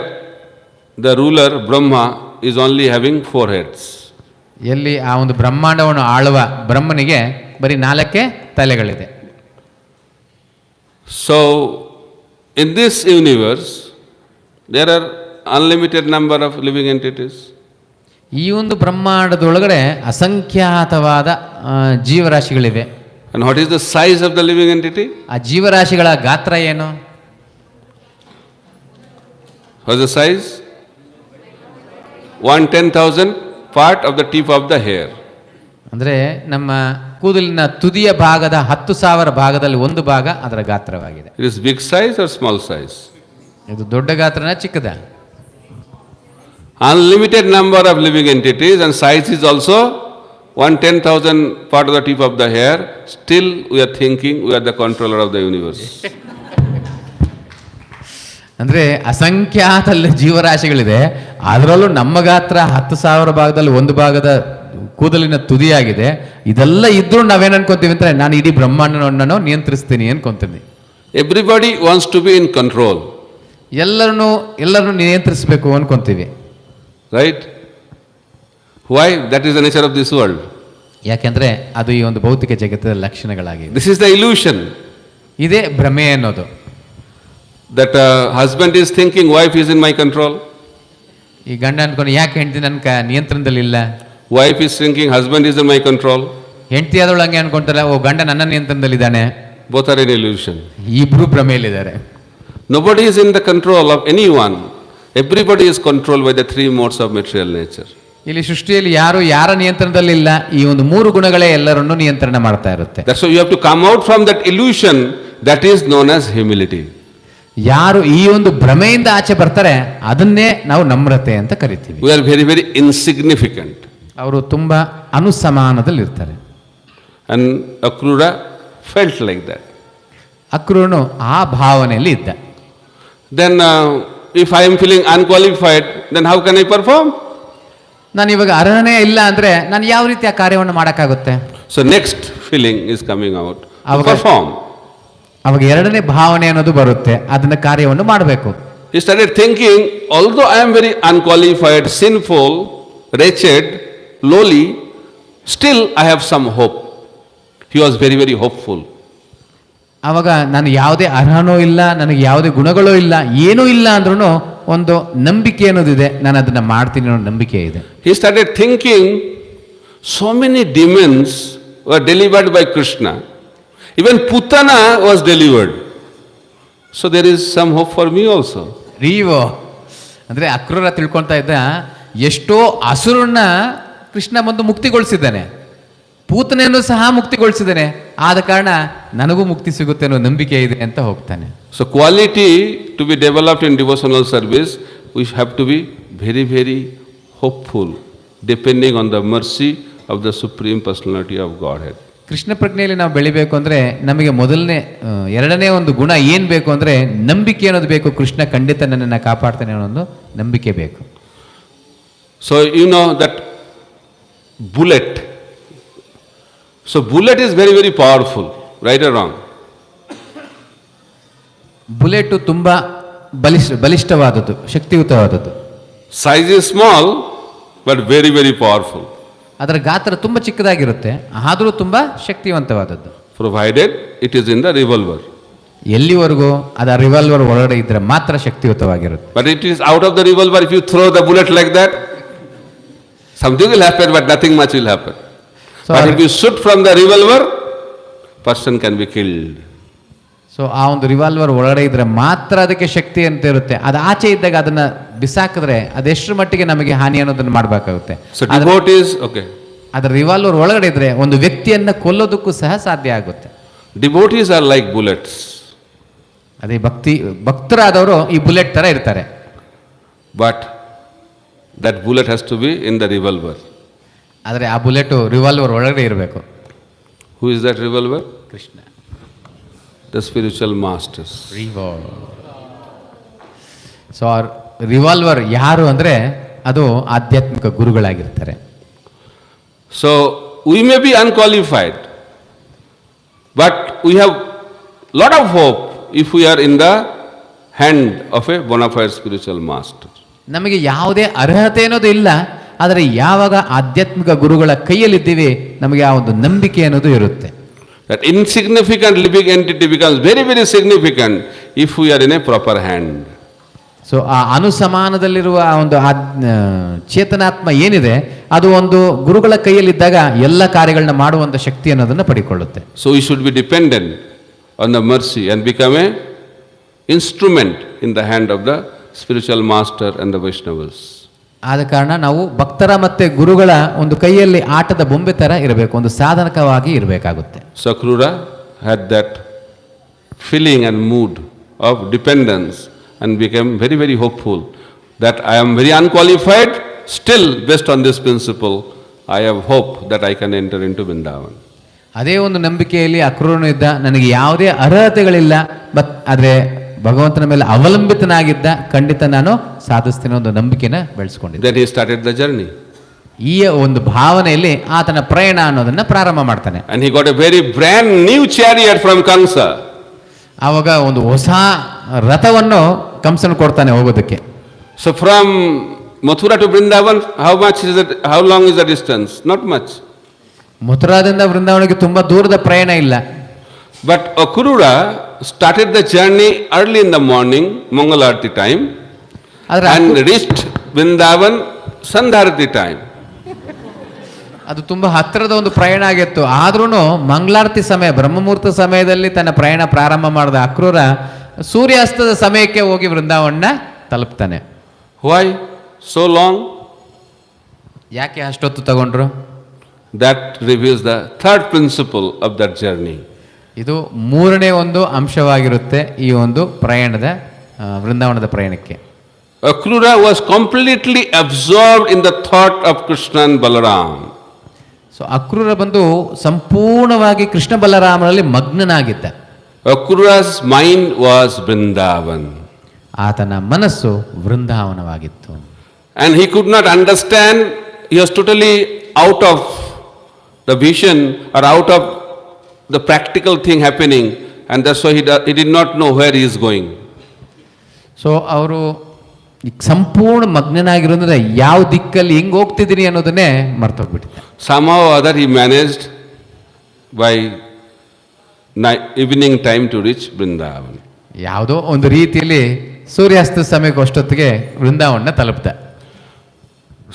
the ruler Brahma is only having 4 heads. ಎಲ್ಲಿ ಆ ಒಂದು ಬ್ರಹ್ಮಾಂಡವನ್ನು ಆಳುವ ಬ್ರಹ್ಮನಿಗೆ ಬರೀ 4 ತಲೆಗಳಿದೆ. So in this universe there are unlimited number of living entities. ಈ ಒಂದು ಬ್ರಹ್ಮಾಂಡದೊಳಗಡೆ ಅಸಂಖ್ಯಾತವಾದ ಜೀವರಾಶಿಗಳಿವೆ. And what is the size of the living entity? ಆ ಜೀವರಾಶಿಗಳ ಗಾತ್ರ ಏನು? What is the size? 1/10,000 part of the tip of the hair. ಅಂದರೆ ನಮ್ಮ ಕೂದಲಿನ ತುದಿಯ ಭಾಗದ 10,000 ಭಾಗದಲ್ಲಿ ಒಂದು ಭಾಗ ಅದರ ಗಾತ್ರವಾಗಿದೆ. It is big size or small size? ಇದು ದೊಡ್ಡ ಗಾತ್ರನ ಚಿಕ್ಕದ? Unlimited number of living entities and size is also 1/10,000 part of the tip of the hair. Still we are thinking we are the controller of the universe. ಅಂದರೆ ಅಸಂಖ್ಯಾತ ಜೀವರಾಶಿಗಳಿದೆ, ಅದರಲ್ಲೂ ನಮ್ಮ ಗಾತ್ರ 10,000 ಭಾಗದಲ್ಲಿ ಒಂದು ಭಾಗದ ಕೂದಲಿನ ತುದಿಯಾಗಿದೆ. ಇದೆಲ್ಲ ಇದ್ರೂ ನಾವೇನು ಅನ್ಕೊಂತೀವಿ ಅಂದರೆ ನಾನು ಇಡೀ ಬ್ರಹ್ಮಾಂಡವನ್ನು ನಿಯಂತ್ರಿಸ್ತೀನಿ ಅನ್ಕೊಂತೀನಿ. Everybody wants to be in control. ಎಲ್ಲರನ್ನು ನಿಯಂತ್ರಿಸಬೇಕು ಅನ್ಕೊಂತೀವಿ. Right? Why? That is the nature of this world. ಯಾಕೆಂದ್ರೆ ಅದು ಈ ಒಂದು ಭೌತಿಕ ಜಗತ್ತಿನ ಲಕ್ಷಣಗಳಾಗಿವೆ. This is the illusion. ಇದೇ ಭ್ರಮೆ ಅನ್ನೋದು. That husband is thinking wife is in my control. ಈ ಗಂಡ ಅನ್ಕೊಂಡು ಯಾಕೆ ಹೆಂಡತಿ ನನ್ನ ನಿಯಂತ್ರಣದಲ್ಲಿಲ್ಲ. Wife is thinking husband is in my control. ಹೆಂಡತಿ ಆದವಳು ಹಂಗೆ ಅನ್ಕೊಂತಾರೆ, ಓ ಗಂಡ ನನ್ನ ನಿಯಂತ್ರಣದಲ್ಲಿದ್ದಾನೆ. Both are in illusion. ಇಬ್ರು ಭ್ರಮೆಯಲ್ಲಿದ್ದಾರೆ. Nobody is in the control of anyone. Everybody is controlled by the 3 modes of material nature. ಇಲ್ಲಿ ಸೃಷ್ಟಿಯಲ್ಲಿ ಯಾರ ನಿಯಂತ್ರಣದಲ್ಲಿಲ್ಲ, ಈ ಒಂದು 3 ಗುಣಗಳೇ ಎಲ್ಲರನ್ನೂ ನಿಯಂತ್ರಣ ಮಾಡ್ತಾ ಇರುತ್ತೆ. That's why you have to come out from that illusion, that is known as humility. ಯಾರು ಈ ಒಂದು ಭ್ರಮೆಯಿಂದ ಆಚೆ ಬರ್ತಾರೆ ಅದನ್ನೇ ನಾವು ನಮ್ರತೆ ಅಂತ ಕರಿತೀವಿ. We are very, very insignificant. ಅವರು ತುಂಬಾ ಅನುಸಮಾನದಲ್ಲಿರ್ತಾರೆ. And Akrura felt like that. ಅಕ್ರೂರನು ಆ ಭಾವನೆಯಲ್ಲಿ ಇದ್ದ. Then if I am feeling unqualified, then how can I perform? ನಾನು ಇವಾಗ ಅರ್ಹನೇ ಇಲ್ಲ ಅಂದ್ರೆ ನಾನು ಯಾವ ರೀತಿ ಆ ಕಾರ್ಯವನ್ನು ಮಾಡೋಕ್ಕಾಗುತ್ತೆ? So next feeling is coming out to perform. ಅವಾಗ ಎರಡನೇ ಭಾವನೆ ಅನ್ನೋದು ಬರುತ್ತೆ, ಅದನ್ನ ಕಾರ್ಯವನ್ನು ಮಾಡಬೇಕು. He started thinking, although I am very unqualified, sinful, wretched, lowly, still I have some hope. He was very, very hopeful. ಅವಾಗ ನಾನು ಯಾವುದೇ ಅರ್ಹನೂ ಇಲ್ಲ, ನನಗೆ ಯಾವುದೇ ಗುಣಗಳೂ ಇಲ್ಲ, ಏನೂ ಇಲ್ಲ ಅಂದ್ರೂ ಒಂದು ನಂಬಿಕೆ ಅನ್ನೋದಿದೆ, ನಾನು ಅದನ್ನ ಮಾಡ್ತೀನಿ ಅನ್ನೋ ನಂಬಿಕೆ ಇದೆ. He started thinking, so many demons were delivered by Krishna. Even Putana was delivered. So there is some hope for me also. ರೀವೋ ಅಂದ್ರೆ ಅಕ್ರೂರ ತಿಳ್ಕೊಳ್ತಾ ಇದ್ದ, ಎಷ್ಟೋ ಅಸುರನ್ನ ಕೃಷ್ಣ ಬಂದು ಮುಕ್ತಿಗೊಳಿಸಿದ್ದಾನೆ, ಪೂತನೆಯನ್ನು ಸಹ ಮುಕ್ತಿಗೊಳಿಸಿದ್ದಾನೆ, ಆದ ಕಾರಣ ನನಗೂ ಮುಕ್ತಿ ಸಿಗುತ್ತೆ ಅನ್ನೋ ನಂಬಿಕೆ ಇದೆ ಅಂತ ಹೋಗ್ತಾನೆ. So quality to be developed in devotional service, we have to be very, very hopeful, depending on the mercy of the Supreme Personality of Godhead. Krishna ಪ್ರಜ್ಞೆಯಲ್ಲಿ ನಾವು ಬೆಳಿಬೇಕು ಅಂದ್ರೆ ನಮಗೆ ಎರಡನೇ ಒಂದು ಗುಣ ಏನ್ ಬೇಕು ಅಂದ್ರೆ ನಂಬಿಕೆ ಅನ್ನೋದು ಬೇಕು. ಕೃಷ್ಣ ಖಂಡಿತ ನನ್ನನ್ನು ಕಾಪಾಡ್ತಾನೆ ಅನ್ನೋ ಒಂದು ನಂಬಿಕೆ ಬೇಕು. So you know that bullet. So bullet is very, very powerful, right or wrong? Bullet ತುಂಬಾ ಬಲಿಷ್ಠವಾದದ್ದು, ಶಕ್ತಿಯುತವಾದದ್ದು. Size is small but very, very powerful. ಅದರ ಗಾತ್ರ ತುಂಬಾ ಚಿಕ್ಕದಾಗಿರುತ್ತೆ, ಆದರೂ ತುಂಬಾ ಶಕ್ತಿವಂತವಾದದ್ದು. Provided it is in the revolver. ಎಲ್ಲಿವರೆಗೂ ಅದ ರಿವಾಲ್ವರ್ ಒಳಗಡೆ ಇದ್ರೆ ಮಾತ್ರ ಶಕ್ತಿಯುತವಾಗಿರುತ್ತೆ. But it is out of the revolver, if you throw the bullet like that, something will happen but nothing much will happen. But if you shoot from the revolver, person can be killed. So ಆ ಒಂದು revolver ಒಳಗಡೆ ಇದ್ರೆ ಮಾತ್ರ ಅದಕ್ಕೆ ಶಕ್ತಿ ಅಂತ ಇರುತ್ತೆ. ಅದು ಆಚೆ ಇದ್ದಾಗ ಅದನ್ನ ಬಿಸಾಕಿದ್ರೆ ಅದೆಷ್ಟರ ಮಟ್ಟಿಗೆ ನಮಗೆ ಹಾನಿ ಅನ್ನೋದನ್ನ ಮಾಡಬೇಕಾಗುತ್ತೆ. ಅದರ ರಿವಾಲ್ವರ್ ಒಳಗಡೆ ಇದ್ರೆ ಒಂದು ವ್ಯಕ್ತಿಯನ್ನ ಕೊಲ್ಲೋದಕ್ಕೂ ಸಹ ಸಾಧ್ಯ ಆಗುತ್ತೆ. Devotees are like bullets. ಅದೇ ಭಕ್ತರಾದವರು ಈ ಬುಲೆಟ್ ತರ ಇರ್ತಾರೆ. But that bullet has to be in the revolver. ಆದರೆ ಆ ಬುಲೆಟ್ ರಿವಾಲ್ವರ್ ಒಳಗಡೆ ಇರಬೇಕು. Who is that revolver? Krishna. The spiritual masters. So revolver ಯಾರು ಅಂದ್ರೆ ಅದು ಆಧ್ಯಾತ್ಮಿಕ ಗುರುಗಳಾಗಿರ್ತಾರೆ. So we may be unqualified, But we have lot of hope if we are in the hand of a bona fide spiritual master. ನಮಗೆ ಯಾವುದೇ ಅರ್ಹತೆ ಅನ್ನೋದು ಇಲ್ಲ, ಆದರೆ ಯಾವಾಗ ಆಧ್ಯಾತ್ಮಿಕ ಗುರುಗಳ ಕೈಯಲ್ಲಿದ್ದೀವಿ ನಮಗೆ ಆ ಒಂದು ನಂಬಿಕೆ ಅನ್ನೋದು ಇರುತ್ತೆ. That insignificant living entity becomes very, very significant if we are in a proper hand. So ಆ ಅನುಸಮಾನದಲ್ಲಿರುವ ಆ ಒಂದು ಚೇತನಾತ್ಮ ಏನಿದೆ ಅದು ಒಂದು ಗುರುಗಳ ಕೈಯಲ್ಲಿದ್ದಾಗ ಎಲ್ಲ ಕಾರ್ಯಗಳನ್ನ ಮಾಡುವಂಥ ಶಕ್ತಿ ಅನ್ನೋದನ್ನು ಪಡಿಕೊಳ್ಳುತ್ತೆ. So we should be dependent on the mercy and become a instrument in the hand of the spiritual master and the Vaishnavas. ಆದ ಕಾರಣ ನಾವು ಭಕ್ತರ ಮತ್ತೆ ಗುರುಗಳ ಒಂದು ಕೈಯಲ್ಲಿ ಆಟದ ಬೊಂಬೆ ತರ ಇರಬೇಕು, ಒಂದು ಸಾಧನಕವಾಗಿ ಇರಬೇಕಾಗುತ್ತೆ. So Akrura had that feeling and mood of dependence and became very, very hopeful that I am very unqualified, still based on this principle I have hope that I can enter into Vrindavan. ಅದೇ ಒಂದು ನಂಬಿಕೆಯಲ್ಲಿ ಅಕ್ರೂರನು ಇದ್ದ, ನನಗೆ ಯಾವುದೇ ಅರ್ಹತೆಗಳಿಲ್ಲ, ಆದರೆ ಭಗವಂತನ ಮೇಲೆ ಅವಲಂಬಿತನಾಗಿದ್ದ, ಖಂಡಿತ ನಾನು ಸಾಧಿಸ್ತೀನಿ ಒಂದು ನಂಬಿಕೆನ ಬೆಳೆಸ್ಕೊಂಡಿದ್ದೆ. Then he started the journey. ಈ ಒಂದು ಭಾವನೆಯಲ್ಲಿ ಆತನ ಪ್ರಯಾಣ ಅನ್ನೋದನ್ನ ಪ್ರಾರಂಭ ಮಾಡ್ತಾನೆ. And he got a very brand new chariot from Kamsa. ಆವಾಗ ಒಂದು ಹೊಸ ರಥವನ್ನು ಕಂಸನು ಕೊಡ್ತಾನೆ ಹೋಗೋದಕ್ಕೆ. So from Mathura to Vrindavan, how long is the distance? Not much. ಮಥುರಾದಿಂದ ವೃಂದಾವನಕ್ಕೆ ತುಂಬಾ ದೂರದ ಪ್ರಯಾಣ ಇಲ್ಲ. But Akrura started the journey early in the morning, Mangalarti time, and reached Vrindavan Sandharati time. ಅದು ತುಂಬಾ ಹತ್ತಿರದ ಒಂದು ಪ್ರಯಾಣ ಆಗಿತ್ತು. ಆದ್ರೂ ಮಂಗಳಾರತಿ ಸಮಯ, ಬ್ರಹ್ಮಮುಹೂರ್ತ ಸಮಯದಲ್ಲಿ ತನ್ನ ಪ್ರಯಾಣ ಪ್ರಾರಂಭ ಮಾಡಿದ ಅಕ್ರೂರ ಸೂರ್ಯಾಸ್ತದ ಸಮಯಕ್ಕೆ ಹೋಗಿ ವೃಂದಾವನ ತಲುಪ್ತಾನೆ. Why so long? ಯಾಕೆ ಅಷ್ಟೊತ್ತು ತಗೊಂಡ್ರು? That reveals the third principle of that journey. ಇದು ಮೂರನೇ ಒಂದು ಅಂಶವಾಗಿರುತ್ತೆ ಈ ಒಂದು ಪ್ರಯಾಣದ ವೃಂದಾವನದ ಪ್ರಯಾಣಕ್ಕೆ. Akrura was completely absorbed in the thought of Krishna and Balaram. So Akrura ಬಂದು ಸಂಪೂರ್ಣವಾಗಿ Krishna ಬಲರಾಮರಲ್ಲಿ ಮಗ್ನನಾಗಿದ್ದ. Akrura's mind was Vrindavan. ಆತನ ಮನಸ್ಸು ವೃಂದಾವನವಾಗಿತ್ತು. And he could not understand, he was totally out of the vision or out of the practical thing happening, and that's why he did not know where he is going. So ಅವರು ಸಂಪೂರ್ಣ ಮಗ್ನನಾಗಿರೋದ್ರೆ ಯಾವ ದಿಕ್ಕಲ್ಲಿ ಹೆಂಗ್ ಹೋಗ್ತಿದ್ದೀನಿ ಅನ್ನೋದನ್ನೇ ಮರ್ತೋಗ್ಬಿಟ್ಟಿದ್ದ. Somehow or other he managed by evening time to reach Vrindavan. ಯಾವುದೋ ಒಂದು ರೀತಿಯಲ್ಲಿ ಸೂರ್ಯಾಸ್ತ ಸಮಯಕ್ಕೆ ಅಷ್ಟೊತ್ತಿಗೆ ವೃಂದಾವನ ತಲುಪ್ತ.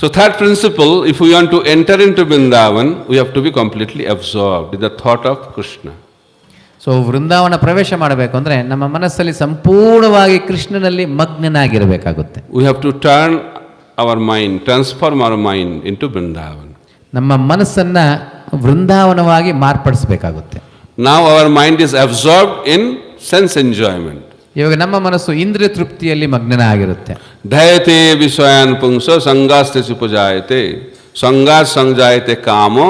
So third principle, if we want to enter into Vrindavan, we have to be completely absorbed in the thought of Krishna. So Vrindavan ಪ್ರವೇಶ ಮಾಡಬೇಕು ಅಂದ್ರೆ ನಮ್ಮ ಮನಸ್ಸಲ್ಲಿ ಸಂಪೂರ್ಣವಾಗಿ ಕೃಷ್ಣನಲ್ಲಿ ಮಗ್ನನಾಗಿರಬೇಕಾಗುತ್ತೆ. We have to turn our mind, transform our mind into Vrindavan. ನಮ್ಮ ಮನಸ್ಸನ್ನ ವೃಂದಾವನವಾಗಿ ಮಾರ್ಪಡಿಸಬೇಕಾಗುತ್ತೆ. Now our mind is absorbed in sense enjoyment. ಇವಾಗ ನಮ್ಮ ಮನಸ್ಸು ಇಂದ್ರಿಯ ತೃಪ್ತಿಯಲ್ಲಿ ಮಗ್ನನಾಗಿರುತ್ತೆ. ಧಯತೆ ವಿಷಯಾನ್ ಪುಂಸೋ ಸಂಗಾಸ್ತೆ ಸುಪಜಾಯತೆ ಸಂಗಾತ್ ಸಂಜಾಯತೆ ಕಾಮೋ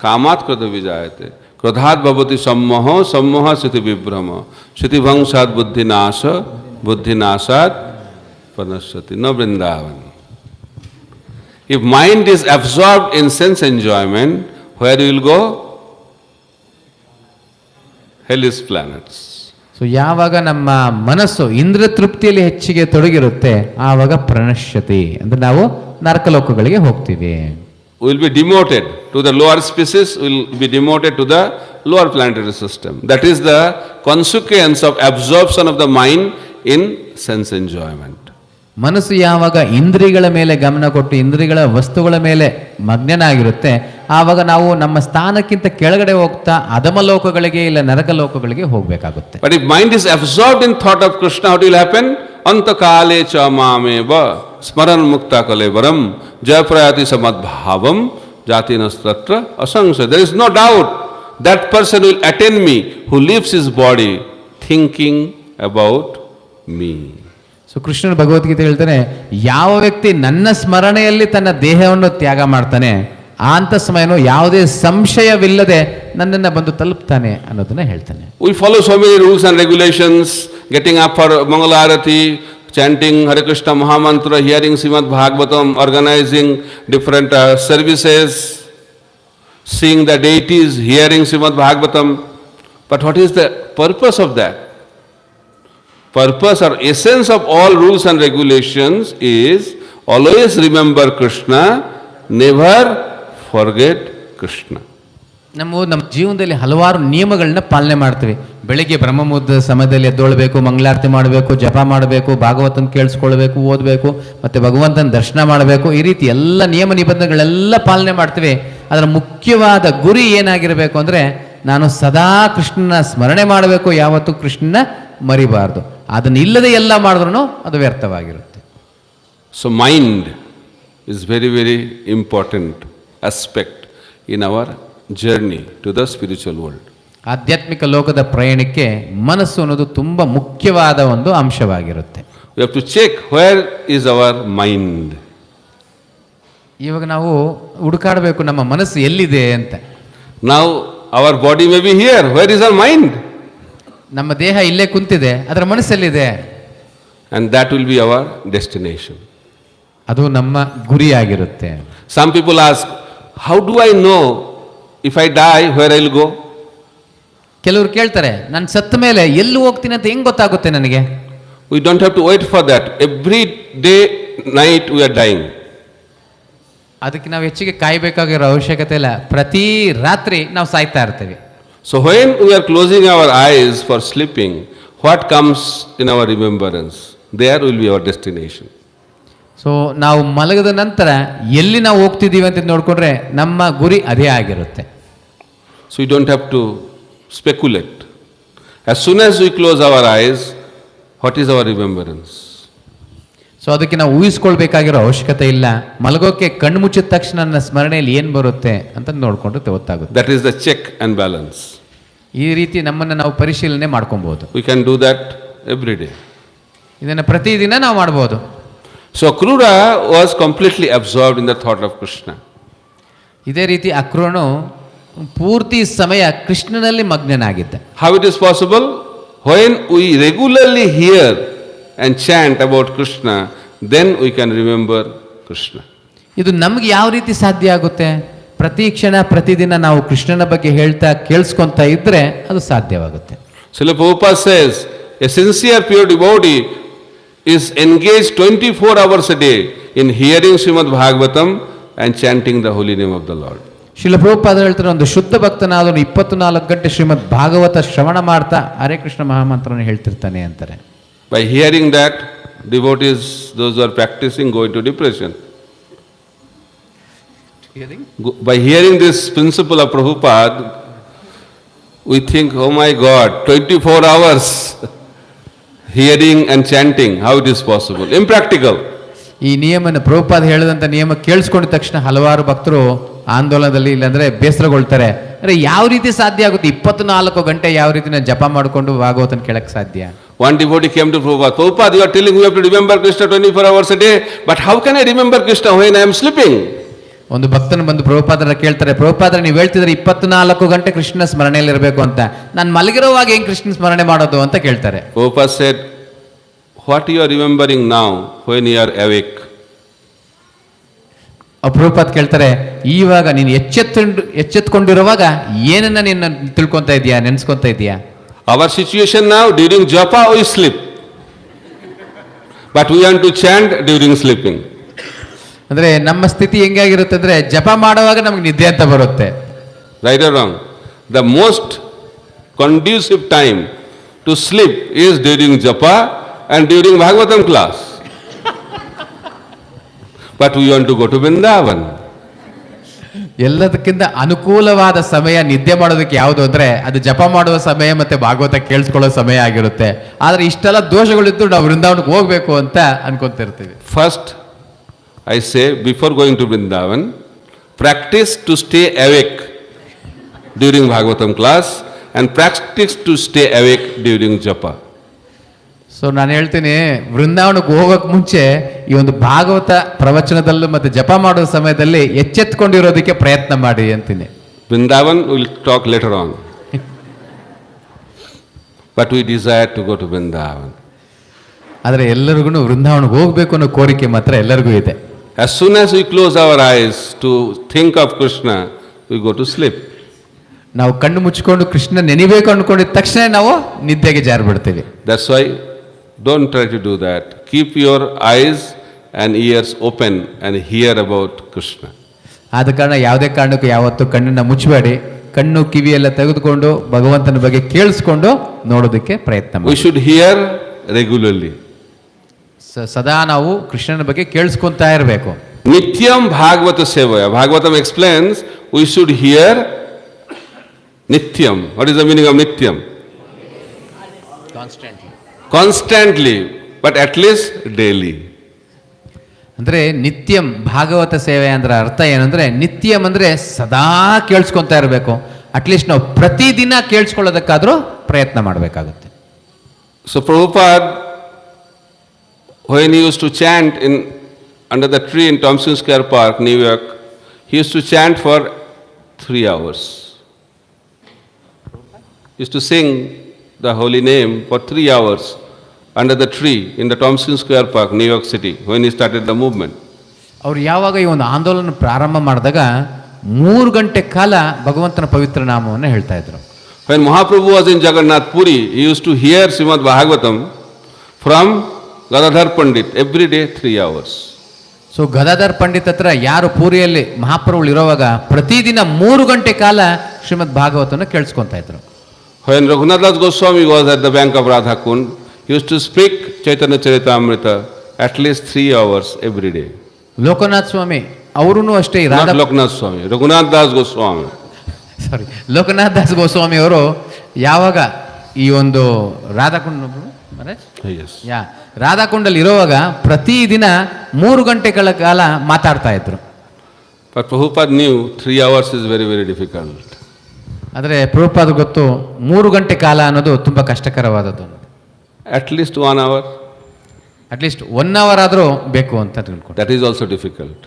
ಕಾಮಾತ್ ಕ್ರೋಧ ವಿಜಾಯತೆ ಕ್ರೋಧಾತ್ ಭವತಿ ಸಮ್ಮೋಹ ಸಮ್ಮೋಹ ಸ್ಥಿತಿ ವಿಭ್ರಮ ಸ್ಥಿತಿ ಭಂಸಾತ್ ಬುದ್ಧಿನಾಶ ಬುದ್ಧಿನಾಶಾತ್ ಪನಶ್ಯತಿ ನ Vrindavan. If mind is absorbed in sense enjoyment, where you will go? Hellish planets. So ಯಾವಾಗ ನಮ್ಮ ಮನಸ್ಸು ಇಂದ್ರಿಯ ತೃಪ್ತಿಯಲ್ಲಿ ಹೆಚ್ಚಿಗೆ ತೊಡಗಿರುತ್ತೆ ಆವಾಗ ಪ್ರಣಶ್ಯತಿ ಅಂದ್ರೆ ನಾವು ನರಕಲೋಕಗಳಿಗೆ ಹೋಗ್ತೀವಿ. We will be demoted to the lower species, we will be demoted to the lower planetary system. That is the consequence of absorption of the mind in sense enjoyment. ಮನಸ್ಸು ಯಾವಾಗ ಇಂದ್ರಿಯಗಳ ಮೇಲೆ ಗಮನ ಕೊಟ್ಟು ಇಂದ್ರಿಯಗಳ ವಸ್ತುಗಳ ಮೇಲೆ ಮಗ್ನನಾಗಿರುತ್ತೆ ಆವಾಗ ನಾವು ನಮ್ಮ ಸ್ಥಾನಕ್ಕಿಂತ ಕೆಳಗಡೆ ಹೋಗ್ತಾ ಅಧಮ ಲೋಕಗಳಿಗೆ ಇಲ್ಲ ನರಕ ಲೋಕಗಳಿಗೆ ಹೋಗಬೇಕಾಗುತ್ತೆ. But if mind is absorbed in thought of Krishna, what will happen? Antakale cha mameva smaran mukta kalevaram jayaprayati samadbhavam jati nastatra asangsa. There is no doubt that person will attain me who leaves his body thinking about me. So ಕೃಷ್ಣನ ಭಗವದ್ಗೀತೆ ಹೇಳ್ತಾನೆ, ಯಾವ ವ್ಯಕ್ತಿ ನನ್ನ ಸ್ಮರಣೆಯಲ್ಲಿ ತನ್ನ ದೇಹವನ್ನು ತ್ಯಾಗ ಮಾಡ್ತಾನೆ ಅಂತ ಸಮಯನು ಯಾವುದೇ ಸಂಶಯವಿಲ್ಲದೆ ನನ್ನನ್ನು ಬಂದು ತಲುಪ್ತಾನೆ ಅನ್ನೋದನ್ನ ಹೇಳ್ತಾನೆ. We follow so many rules and regulations, getting up for Mangalarati, chanting Hare Krishna Mahamantra, hearing Srimad Bhagavatam, organizing different services, seeing the deities, hearing Srimad Bhagavatam. But what is the purpose of that? Purpose or essence of all rules and regulations is always remember Krishna, never forget Krishna. ನಮ್ಮ ಜೀವನದಲ್ಲಿ ಹಲವಾರು ನಿಯಮಗಳನ್ನ ಪಾಲನೆ ಮಾಡ್ತೀವಿ. ಬೆಳಿಗ್ಗೆ ಬ್ರಹ್ಮ ಮುಹೂರ್ತದ ಸಮಯದಲ್ಲಿ ಎದ್ದೊಳ್ಬೇಕು, ಮಂಗಳಾರತಿ ಮಾಡಬೇಕು, ಜಪ ಮಾಡಬೇಕು, ಭಾಗವತನ ಕೇಳಿಸ್ಕೊಳ್ಬೇಕು, ಓದಬೇಕು, ಮತ್ತೆ ಭಗವಂತನ ದರ್ಶನ ಮಾಡಬೇಕು. ಈ ರೀತಿ ಎಲ್ಲ ನಿಯಮ ನಿಬಂಧನೆಗಳೆಲ್ಲ ಪಾಲನೆ ಮಾಡ್ತೀವಿ. ಅದರ ಮುಖ್ಯವಾದ ಗುರಿ ಏನಾಗಿರಬೇಕು ಅಂದರೆ, ನಾನು ಸದಾ ಕೃಷ್ಣನ ಸ್ಮರಣೆ ಮಾಡಬೇಕು, ಯಾವತ್ತೂ ಕೃಷ್ಣನ ಮರಿಬಾರ್ದು. ಅದನ್ನಿಲ್ಲದೆ ಎಲ್ಲ ಮಾಡಿದ್ರೂ ಅದು ವ್ಯರ್ಥವಾಗಿರುತ್ತೆ. So mind is very very important aspect in our journey to the spiritual world. ಆಧ್ಯಾತ್ಮಿಕ ಲೋಕದ ಪ್ರಯಾಣಕ್ಕೆ ಮನಸ್ಸು ಅನ್ನೋದು ತುಂಬ ಮುಖ್ಯವಾದ ಒಂದು ಅಂಶವಾಗಿರುತ್ತೆ. We have to check where is our mind. ಇವಾಗ ನಾವು ಹುಡುಕಾಡಬೇಕು ನಮ್ಮ ಮನಸ್ಸು ಎಲ್ಲಿದೆ ಅಂತ. ನಾವು our body may be here, where is our mind? ನಮ್ಮ ದೇಹ ಇಲ್ಲೇ ಕುಂತಿದೆ, ಅದರ ಮನಸ್ಸೆಲ್ಲಿದೆ? And that will be our destination. ಅದು ನಮ್ಮ ಗುರಿಯಾಗಿರುತ್ತೆ. Some people ask, how do I know if I dye where I will go? ಕೆಲವರು ಕೇಳ್ತಾರೆ, ನಾನು ಸತ್ತ ಮೇಲೆ ಎಲ್ಲಿ ಹೋಗ್ತೀನಿ ಅಂತ ಹೆಂಗ್ ಗೊತ್ತಾಗುತ್ತೆ ನನಗೆ? We don't have to wait for that. Every day night we are dying. ಅದಕ್ಕೆ ನಾವು ಹೆಚ್ಚಿಗೆ ಕಾಯಬೇಕಾಗಿರೋ ಅವಶ್ಯಕತೆ ಇಲ್ಲ. ಪ್ರತಿ ರಾತ್ರಿ ನಾವು ಸಾಯ್ತಾ ಇರ್ತೀವಿ. So when we are closing our eyes for sleeping, what comes in our remembrance? There will be our destination. So ನಾವು ಮಲಗಿದ ನಂತರ ಎಲ್ಲಿ ನಾವು ಹೋಗ್ತಿದ್ದೀವಿ ಅಂತ ನೋಡಿಕೊಂಡ್ರೆ ನಮ್ಮ ಗುರಿ ಅದೇ ಆಗಿರುತ್ತೆ. So you don't have to speculate. As soon as we close our eyes, what is our remembrance? So ಅದಕ್ಕೆ ನಾವು ಊಹಿಸ್ಕೊಳ್ಬೇಕಾಗಿರೋ ಅವಶ್ಯಕತೆ ಇಲ್ಲ. ಮಲಗೋಕೆ ಕಣ್ಣು ಮುಚ್ಚಿದ ತಕ್ಷಣ ನನ್ನ ಸ್ಮರಣೆಯಲ್ಲಿ ಏನು ಬರುತ್ತೆ ಅಂತ ನೋಡಿಕೊಂಡ್ರೆ ಗೊತ್ತಾಗುತ್ತೆ. That is the check and balance. ಈ ರೀತಿ ನಮ್ಮನ್ನು ನಾವು ಪರಿಶೀಲನೆ ಮಾಡ್ಕೊಬೋದು. We can do that every day. ಇದನ್ನು ಪ್ರತಿದಿನ ನಾವು ಮಾಡ್ಬೋದು. So Akrura was completely absorbed in the thought of Krishna. ಇದೇ ರೀತಿ ಅಕ್ರೂರನು ಪೂರ್ತಿ ಸಮಯ ಕೃಷ್ಣನಲ್ಲಿ ಮಗ್ನನಾಗಿದ್ದ. How it is possible? When we regularly hear and chant about Krishna, then we can remember Krishna. ಇದು ನಮಗೆ ಯಾವ ರೀತಿ ಸಾಧ್ಯ ಆಗುತ್ತೆ? ಪ್ರತಿ ಕ್ಷಣ ಪ್ರತಿದಿನ ನಾವು ಕೃಷ್ಣನ ಬಗ್ಗೆ ಹೇಳ್ತಾ ಕೇಳಿಸ್ಕೊಂತ ಇದ್ರೆ ಅದು ಸಾಧ್ಯವಾಗುತ್ತೆ. Srila Prabhupada says, a sincere pure devotee is engaged 24 hours a day in hearing Srimad Bhagavatam and chanting the holy name of the Lord. Srila Prabhupada ಹೇಳ್ತಾರೆ, ಒಂದು ಶುದ್ಧ ಭಕ್ತನಾದವನು 24 ಗಂಟೆ ಶ್ರೀಮದ್ ಭಾಗವತ ಶ್ರವಣ ಮಾಡ್ತಾ ಹರೇ ಕೃಷ್ಣ ಮಹಾಮಂತ್ರವನ್ನು ಹೇಳ್ತಿರ್ತಾನೆ ಅಂತಾರೆ. By hearing that, devotees, those who are practicing, go into depression. By hearing this principle of Prabhupada, we think, oh my God, 24 hours hearing and chanting, how it is possible? Impractical. ಈ ನಿಯಮನ ಪ್ರಭುಪಾದ ಹೇಳಿದಂಥ ನಿಯಮ ಕೇಳಿಸ್ಕೊಂಡ ತಕ್ಷಣ ಹಲವಾರು ಭಕ್ತರು ಆಂದೋಲನದಲ್ಲಿ ಇಲ್ಲಾಂದ್ರೆ ಬೇಸರಗೊಳ್ತಾರೆ. ಅರೆ ಯಾವ ರೀತಿ ಸಾಧ್ಯ ಆಗುತ್ತೆ? 24 ಗಂಟೆ ಯಾವ ರೀತಿ ನಾನು ಜಪ ಮಾಡಿಕೊಂಡು ಭಾಗವತನ ಕೇಳಕ್ಕೆ ಸಾಧ್ಯ? One devotee came to Prabhupada. Prabhupada, you are telling me you have to remember Krishna 24 hours a day, but how can I remember Krishna when I am sleeping? ಒಂದು ಭಕ್ತನ ಬಂದು ಪ್ರಭುಪಾದರ ಕೇಳ್ತಾರೆ, ಪ್ರಭುಪಾದರ ನೀವು ಹೇಳ್ತಿದ್ರೆ 24 ಗಂಟೆ ಕೃಷ್ಣ ಸ್ಮರಣೆಯಲ್ಲಿ ಇರಬೇಕು ಅಂತ, ನಾನು ಮಲಗಿರುವಾಗ ಹೆಂಗ್ ಕೃಷ್ಣ ಸ್ಮರಣೆ ಮಾಡೋದು ಅಂತ ಕೇಳ್ತಾರೆ. Prabhupada said, what you are remembering now when you are awake? Prabhupada ಕೇಳ್ತಾರೆ, ಇವಾಗ ನೀನು ಎಚ್ಚೆತ್ಕೊಂಡಿರುವಾಗ ಏನನ್ನ ನೀನು ತಿಳ್ಕೊಂತ ಇದೀಯಾ, ನೆನ್ಸ್ಕೊಂತ ಇದೀಯಾ? Our situation now, during japa we sleep, but we want to chant during sleeping. ಅಂದ್ರೆ ನಮ್ಮ ಸ್ಥಿತಿ ಹೆಂಗಾಗಿರುತ್ತೆ ಅಂದ್ರೆ ಜಪ ಮಾಡುವಾಗ ನಮಗೆ ನಿದ್ದೆ ಅಂತ ಬರುತ್ತೆ. Right or wrong? The most conducive time to sleep is during japa and during Bhagavatam class. But we want to go to Vrindavan. ಎಲ್ಲದಕ್ಕಿಂತ ಅನುಕೂಲವಾದ ಸಮಯ ನಿದ್ದೆ ಮಾಡೋದಕ್ಕೆ ಯಾವುದು ಅಂದ್ರೆ ಅದು ಜಪ ಮಾಡುವ ಸಮಯ ಮತ್ತೆ ಭಾಗವತ ಕೇಳಿಸ್ಕೊಳ್ಳೋ ಸಮಯ ಆಗಿರುತ್ತೆ. ಆದ್ರೆ ಇಷ್ಟೆಲ್ಲ ದೋಷಗಳಿದ್ದು ನಾವು ವೃಂದಾವನಕ್ಕೆ ಹೋಗ್ಬೇಕು ಅಂತ ಅನ್ಕೊಂತಿರ್ತೀವಿ. First I say before going to Vrindavan, practice to stay awake during Bhagavatam class and practice to stay awake during japa. So ನಾನು ಹೇಳ್ತೀನಿ, ವೃಂದಾವನಕ್ಕೆ ಹೋಗೋಕೆ ಮುಂಚೆ ಈ ಒಂದು ಭಾಗವತ ಪ್ರವಚನದಲ್ಲೂ ಮತ್ತೆ ಜಪ ಮಾಡೋ ಸಮಯದಲ್ಲಿ ಎಚ್ಚೆತ್ಕೊಂಡಿರೋದಕ್ಕೆ ಪ್ರಯತ್ನ ಮಾಡಿ ಅಂತೀನಿ. Vrindavan will talk later on, but we desire to go to Vrindavan. ಆದರೆ ಎಲ್ಲರಿಗೂ ವೃಂದಾವನಕ್ಕೆ ಹೋಗ್ಬೇಕು ಅನ್ನೋ ಕೋರಿಕೆ ಮಾತ್ರ ಎಲ್ಲರಿಗೂ ಇದೆ. As soon as we close our eyes to think of Krishna, we go to sleep. ನಾವು ಕಣ್ಣು ಮುಚ್ಕೊಂಡು ಕೃಷ್ಣ ನೆನಿಬೇಕು ಅನ್ಕೊಂಡಿದ ತಕ್ಷಣ ನಾವು ನಿದ್ದೆಗೆ ಜಾರಿ ಬಿಡ್ತೀವಿ. That's why don't try to do that. Keep your eyes and ears open and hear about Krishna. ಆದ ಕಾರಣ ಯಾವುದೇ ಕಾರಣಕ್ಕೂ ಯಾವತ್ತೂ ಕಣ್ಣನ್ನ ಮುಚ್ಚಬೇಡಿ, ಕಣ್ಣು ಕಿವಿಯೆಲ್ಲ ತೆಗೆದುಕೊಂಡು ಭಗವಂತನ ಬಗ್ಗೆ ಕೇಳಿಸ್ಕೊಂಡು ನೋಡೋದಕ್ಕೆ ಪ್ರಯತ್ನ We ಮಾಡಿ. should hear regularly. ಸದಾ ನಾವು ಕೃಷ್ಣನ ಬಗ್ಗೆ ಕೇಳಿಸ್ಕೊಂತಾ ಇರಬೇಕು. Nityam Bhagavata Sevaya. Bhagavatam explains we should hear Nityam. What is the meaning of Nityam? Constantly, but at least daily. ಅಂದ್ರೆ ನಿತ್ಯಂ ಭಾಗವತ ಸೇವೆ ಅಂದ್ರೆ ಅರ್ಥ ಏನಂದ್ರೆ ನಿತ್ಯಂ ಅಂದ್ರೆ ಸದಾ ಕೇಳಿಸ್ಕೊಂತಾ ಇರಬೇಕು. ಅಟ್ಲೀಸ್ಟ್ ನಾವು ಪ್ರತಿದಿನ ಕೇಳಿಸ್ಕೊಳ್ಳೋದಕ್ಕಾದ್ರೂ ಪ್ರಯತ್ನ ಮಾಡಬೇಕಾಗುತ್ತೆ. So Prabhupada, when he used to chant under the tree in Thompson Square Park, New York, he used to chant for 3 hours. He used to sing the holy name for 3 hours under the tree in the Thompson Square Park, New York City, when he started the movement. ಅವ್ರು ಯಾವಾಗ ಈ ಒಂದು ಆಂದೋಲನ ಪ್ರಾರಂಭ ಮಾಡಿದಾಗ 3 ಗಂಟೆ ಕಾಲ ಭಗವಂತನ ಪವಿತ್ರ ನಾಮವನ್ನು ಹೇಳ್ತಾ ಇದ್ರು. When Mahaprabhu was in Jagannath Puri, he used to hear Srimad Bhagavatam from Gadadhar Pandit every day 3 hours. So Gadadhar Pandit ಹತ್ರ ಯಾರು ಪೂರಿಯಲ್ಲಿ ಮಹಾಪ್ರಭುಗಳು ಇರೋವಾಗ ಪ್ರತಿದಿನ 3 ಗಂಟೆ ಕಾಲ ಶ್ರೀಮದ್ ಭಾಗವತನ ಕೇಳಿಸ್ಕೊಂತಾ ಇದ್ರು. When Raghunath Das Goswami was at the bank of Radha Kund, he used to speak Chaitanya Charitamrita at least 3 hours every day. Lokanath ಸ್ವಾಮಿ ಅವರೂ ಅಷ್ಟೇ Not Loknath Swami, Raghunath Das Goswami. ಸಾರಿ ಲೋಕನಾಥ್ ದಾಸ್ ಗೋಸ್ವಾಮಿ ಅವರು ಯಾವಾಗ ಈ ಒಂದು ರಾಧಾಕುಂಡ Yes. ರಾಧಾಕುಂಡಲ್ಲಿ ಇರುವಾಗ ಪ್ರತಿದಿನ 3 ಗಂಟೆಗಳ ಕಾಲ ಮಾತಾಡ್ತಾ ಇದ್ರು. But Prabhupada knew 3 hours is very, very difficult. ಆದರೆ ಪ್ರಭುಪಾದ ಗೊತ್ತು 3 ಗಂಟೆ ಕಾಲ ಅನ್ನೋದು ತುಂಬ ಕಷ್ಟಕರವಾದದ್ದು. At least 1 hour. At least 1 hour ಆದರೂ ಬೇಕು ಅಂತ ತಿಳ್ಕೊಂಡು. That is also difficult.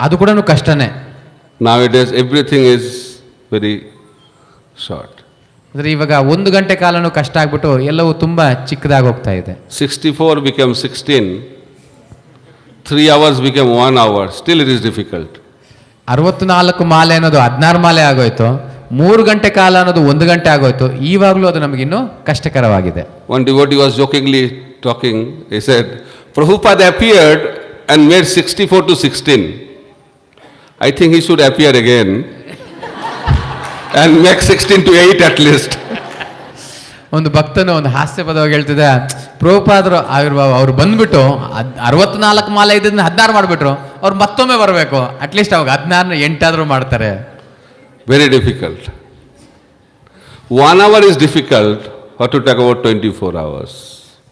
ಅದು ಕೂಡ ಕಷ್ಟನೇ. Nowadays everything is very short. ಅಂದರೆ ಇವಾಗ 1 ಗಂಟೆ ಕಾಲನೂ ಕಷ್ಟ ಆಗ್ಬಿಟ್ಟು ಎಲ್ಲವೂ ತುಂಬ ಚಿಕ್ಕದಾಗಿ ಹೋಗ್ತಾ ಇದೆ. 64 became 16, 3 hours became 1 hour, still it is difficult. 64 ಮಾಲೆ ಅನ್ನೋದು 16 ಮಾಲೆ ಆಗೋಯ್ತು, 3 ಗಂಟೆ ಕಾಲ ಅನ್ನೋದು 1 ಗಂಟೆ ಆಗೋಯ್ತು, ಈವಾಗಲೂ ಅದು ನಮಗಿನ್ನೂ ಕಷ್ಟಕರವಾಗಿದೆ. One devotee was jokingly talking, he said, Prabhupada appeared and made 64 to 16. I think he should appear again and make 16 to 8 at least. ಒಂದು ಭಕ್ತನು ಒಂದು ಹಾಸ್ಯ ಪದವಾಗಿ ಹೇಳ್ತಿದ್ದ, ಪ್ರಭುಪಾದರು ಆವಿರ್ಭಾವ ಅವ್ರು ಬಂದ್ಬಿಟ್ಟು 64 ಮಾಲೆ ಇದ್ದದನ್ನ 16 ಮಾಡಿಬಿಟ್ರು, ಅವ್ರು ಮತ್ತೊಮ್ಮೆ ಬರಬೇಕು, ಅಟ್ಲೀಸ್ಟ್ ಅವಾಗ 16 8 ಮಾಡ್ತಾರೆ. Very difficult. 1 hour is difficult, what to talk about 24 hours.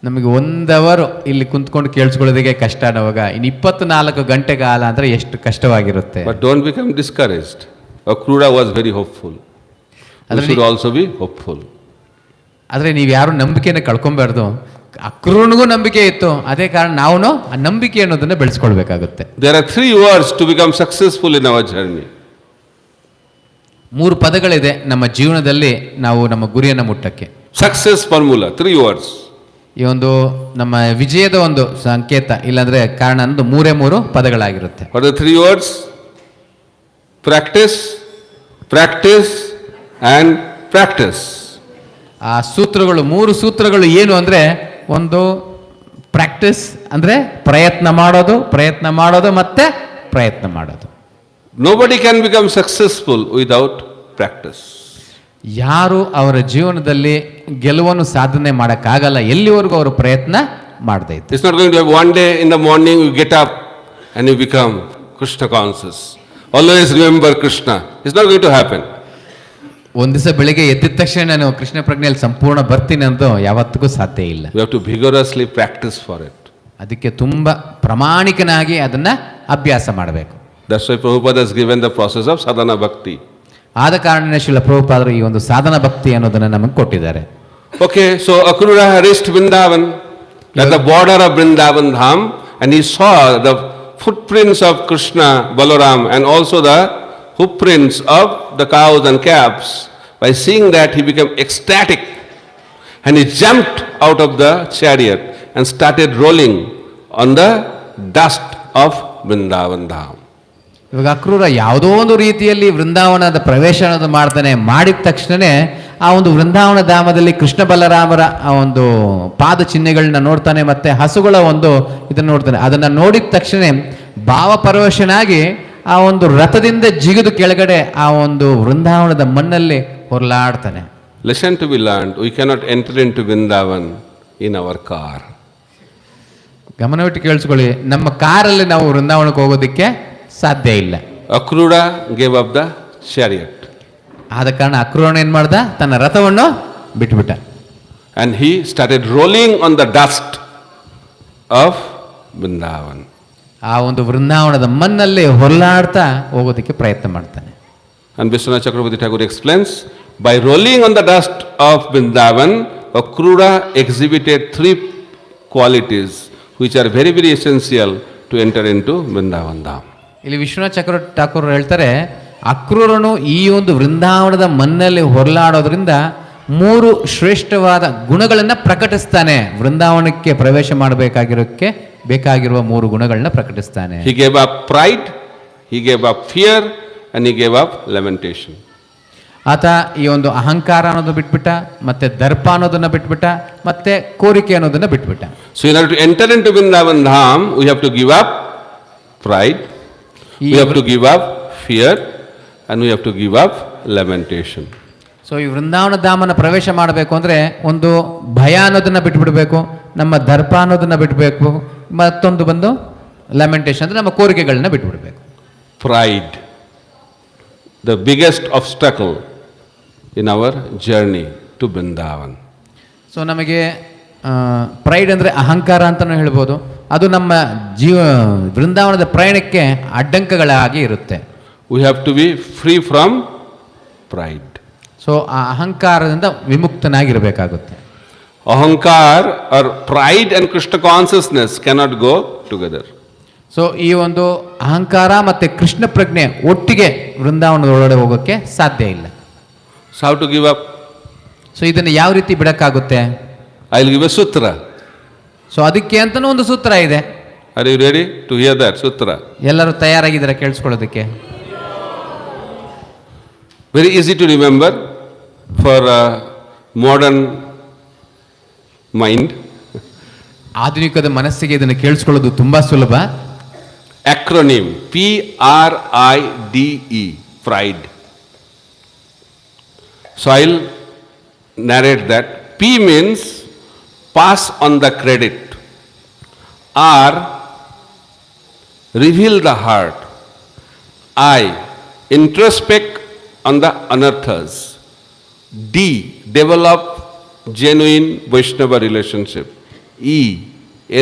ನಮಗೆ 1 ಅವರ್ ಇಲ್ಲಿ ಕುಂತ್ಕೊಂಡು ಕೇಳಿಸ್ಕೊಳ್ಳೋದಕ್ಕೆ ಕಷ್ಟ ಅನ್ನೋವಾಗ ಇನ್ನು 24 ಗಂಟೆ ಕಾಲ ಅಂದರೆ ಎಷ್ಟು ಕಷ್ಟವಾಗಿರುತ್ತೆ. But don't become discouraged. Akrura was very hopeful. We should also be hopeful. ಆದರೆ ನೀವು ಯಾರು ನಂಬಿಕೆನ ಕಳ್ಕೊಬಾರ್ದು. ಅಕ್ರೂನಿಗೂ ನಂಬಿಕೆ ಇತ್ತು, ಅದೇ ಕಾರಣ ನಾವು ಆ ನಂಬಿಕೆ ಅನ್ನೋದನ್ನ ಬೆಳೆಸ್ಕೊಳ್ಬೇಕಾಗುತ್ತೆ. There are 3 words to become successful in our journey. 3 ಪದಗಳಿದೆ ನಮ್ಮ ಜೀವನದಲ್ಲಿ ನಾವು ನಮ್ಮ ಗುರಿಯನ್ನು ಮುಟ್ಟಕ್ಕೆ. Success formula, 3 words. ಈ ಒಂದು ನಮ್ಮ ವಿಜಯದ ಒಂದು ಸಂಕೇತ ಇಲ್ಲಾಂದ್ರೆ ಕಾರಣ ಅನ್ನೋದು 3 ಪದಗಳಾಗಿರುತ್ತೆ. What are the 3 words? Practice, practice and practice. ಆ ಸೂತ್ರಗಳು 3 ಸೂತ್ರಗಳು ಏನು ಅಂದರೆ, ಒಂದು ಪ್ರಾಕ್ಟೀಸ್ ಅಂದರೆ ಪ್ರಯತ್ನ ಮಾಡೋದು ಮತ್ತೆ ಪ್ರಯತ್ನ ಮಾಡೋದು. Nobody can become successful without practice. ಯಾರು ಅವರ ಜೀವನದಲ್ಲಿ ಗೆಲುವನ್ನು ಸಾಧನೆ ಮಾಡೋಕ್ಕಾಗಲ್ಲ ಎಲ್ಲಿವರೆಗೂ ಅವರು ಪ್ರಯತ್ನ ಮಾಡದೇ ಇತ್ತು. It's not going to have one day in the morning you get up and you become Krishna conscious. Always remember Krishna. It's not going to happen. ಒಂದು ದಿವಸ ಬೆಳಿಗ್ಗೆ ಎದ್ದಿದ ತಕ್ಷಣ ನಾನು ಕೃಷ್ಣ ಪ್ರಜ್ಞೆಯಲ್ಲಿ ಸಂಪೂರ್ಣ ಬರ್ತೀನಿ ಅಂತ ಯಾವತ್ತಿಗೂ ಸಾಧ್ಯ ಇಲ್ಲ. We have to vigorously practice for it. ಅದಕ್ಕೆ ತುಂಬ ಪ್ರಾಮಾಣಿಕನಾಗಿ ಅದನ್ನ ಅಭ್ಯಾಸ ಮಾಡಬೇಕು. That's why Prabhupada has given the process of sadhana bhakti. ಆದ ಕಾರಣ ಶ್ರೀಲ ಪ್ರಭುಪಾದರು ಈ ಒಂದು ಸಾಧನ ಭಕ್ತಿ ಅನ್ನೋದನ್ನ ನಮಗೆ ಕೊಟ್ಟಿದ್ದಾರೆ. Okay, so Akrura reached Vrindavan at the border of Vrindavan Dham, and he saw the footprints of Krishna, Balaram, and also the hoofprints of the cows and calves. By seeing that, he became ecstatic, and he jumped out of the chariot and started rolling on the dust of Vrindavan Dham. ಇವಾಗ ಅಕ್ರೂರ ಯಾವುದೋ ಒಂದು ರೀತಿಯಲ್ಲಿ ವೃಂದಾವನದ ಪ್ರವೇಶ ಅನ್ನೋದು ಮಾಡ್ತಾನೆ. ಮಾಡಿದ ತಕ್ಷಣನೇ ಆ ಒಂದು ವೃಂದಾವನ ಧಾಮದಲ್ಲಿ ಕೃಷ್ಣ ಬಲರಾಮರ ಆ ಒಂದು ಪಾದ ಚಿಹ್ನೆಗಳನ್ನ ನೋಡ್ತಾನೆ, ಮತ್ತೆ ಹಸುಗಳ ಒಂದು ಇದನ್ನ ನೋಡ್ತಾನೆ. ಅದನ್ನ ನೋಡಿದ ತಕ್ಷಣ ಭಾವಪರವಶನಾಗಿ ಆ ಒಂದು ರಥದಿಂದ ಜಿಗಿದು ಕೆಳಗಡೆ ಆ ಒಂದು ವೃಂದಾವನದ ಮಣ್ಣಲ್ಲಿ ಹೊರಲಾಡ್ತಾನೆ. Lesson to be learned: we cannot enter into Vrindavan in our car. ಗಮನವಿಟ್ಟು ಕೇಳಿಸ್ಕೊಳ್ಳಿ, ನಮ್ಮ ಕಾರಲ್ಲಿ ನಾವು ವೃಂದಾವನಕ್ಕೆ ಹೋಗೋದಕ್ಕೆ ಸಾಧ್ಯ ಇಲ್ಲ. Akrura gave up the chariot. ಆದ ಕಾರಣ ಅಕ್ರೂರನ ಏನ್ ಮಾಡ್ದ, ತನ್ನ ರಥವನ್ನು ಬಿಟ್ಬಿಟ್ಟ. And he started rolling on the dust of Vrindavan. ಆ ಒಂದು ವೃಂದಾವನದ ಮಣ್ಣಲ್ಲಿ ಹೊರಲಾಡ್ತಾ ಹೋಗೋದಕ್ಕೆ ಪ್ರಯತ್ನ ಮಾಡ್ತಾನೆ. And Vishwanath Chakravarti Thakur explains, by rolling on the dust of Vrindavan, Akrura exhibited 3 qualities which are very, very essential to enter into Vrindavan Dham. ಇಲ್ಲಿ ವಿಶ್ವನಾಥ್ ಚಕ್ರವರ್ತಿ ಠಾಕೂರ್ ಹೇಳ್ತಾರೆ, ಅಕ್ರೂರನು ಈ ಒಂದು ವೃಂದಾವನದ ಮಣ್ಣಲ್ಲಿ ಹೊರಲಾಡೋದ್ರಿಂದ 3 ಶ್ರೇಷ್ಠವಾದ ಗುಣಗಳನ್ನು ಪ್ರಕಟಿಸ್ತಾನೆ. ವೃಂದಾವನಕ್ಕೆ ಪ್ರವೇಶ ಮಾಡಬೇಕಾಗಿರೋಕ್ಕೆ ಬೇಕಾಗಿರುವ 3 ಗುಣಗಳನ್ನ ಪ್ರಕಟಿಸ್ತಾನೆ. He gave up pride, he gave up fear, and he gave up lamentation. ಆತ ಈ ಒಂದು ಅಹಂಕಾರ ಅನ್ನೋದು ಬಿಟ್ಬಿಟ್ಟ, ಮತ್ತೆ ದರ್ಪ ಅನ್ನೋದನ್ನ ಬಿಟ್ಬಿಟ್ಟ, ಮತ್ತೆ ಕೋರಿಕೆ ಅನ್ನೋದನ್ನ ಬಿಟ್ಬಿಟ್ಟ. So in order to enter into Vrindavan Dham, we have to give up pride, we have to give up fear, and we have to give up lamentation. So ಈ ವೃಂದಾವನ ಧಾಮನ ಪ್ರವೇಶ ಮಾಡಬೇಕು ಅಂದರೆ ಒಂದು ಭಯ ಅನ್ನೋದನ್ನ ಬಿಟ್ಬಿಡ್ಬೇಕು, ನಮ್ಮ ದರ್ಪ ಅನ್ನೋದನ್ನ ಬಿಟ್ಬೇಕು, ಮತ್ತೊಂದು ಬಂದು ಲ್ಯಾಮೆಂಟೇಷನ್ ಅಂದರೆ ನಮ್ಮ ಕೋರಿಕೆಗಳನ್ನ ಬಿಟ್ಬಿಡ್ಬೇಕು. Pride, the biggest obstacle in our journey to Vrindavan. So ನಮಗೆ ಪ್ರೈಡ್ ಅಂದರೆ ಅಹಂಕಾರ ಅಂತಲೂ ಹೇಳ್ಬೋದು. ಅದು ನಮ್ಮ ವೃಂದಾವನದ ಪ್ರಯಾಣಕ್ಕೆ ಅಡ್ಡಂಕಗಳಾಗಿ ಇರುತ್ತೆ. We have to be free from pride. So ಆ ಅಹಂಕಾರದಿಂದ ವಿಮುಕ್ತನಾಗಿರಬೇಕಾಗುತ್ತೆ. Ahankar or pride and Krishna consciousness cannot go together. So ಈ ಒಂದು ಅಹಂಕಾರ ಮತ್ತು ಕೃಷ್ಣ ಪ್ರಜ್ಞೆ ಒಟ್ಟಿಗೆ ವೃಂದಾವನದೊಳಗಡೆ ಹೋಗೋಕ್ಕೆ ಸಾಧ್ಯ ಇಲ್ಲ. So how to give up? So ಇದನ್ನು ಯಾವ ರೀತಿ ಬಿಡಕ್ಕಾಗುತ್ತೆ? I will give a sutra. So ಅದಕ್ಕೆ ಅಂತಲೂ ಒಂದು ಸೂತ್ರ ಇದೆ. Are you ready to hear that sutra? ಎಲ್ಲರೂ ತಯಾರಾಗಿದ್ದಾರೆ ಕೇಳಿಸ್ಕೊಳ್ಳೋದಕ್ಕೆ? Very easy to remember for a modern mind. ಆಧುನಿಕದ ಮನಸ್ಸಿಗೆ ಇದನ್ನು ಕೇಳಿಸ್ಕೊಳ್ಳೋದು ತುಂಬಾ ಸುಲಭ. Acronym PRIDE, pride. So I'll narrate that. P means pass on the credit. R, reveal the heart. I, introspect on the anarthas. D, develop genuine Vaishnava relationship. E,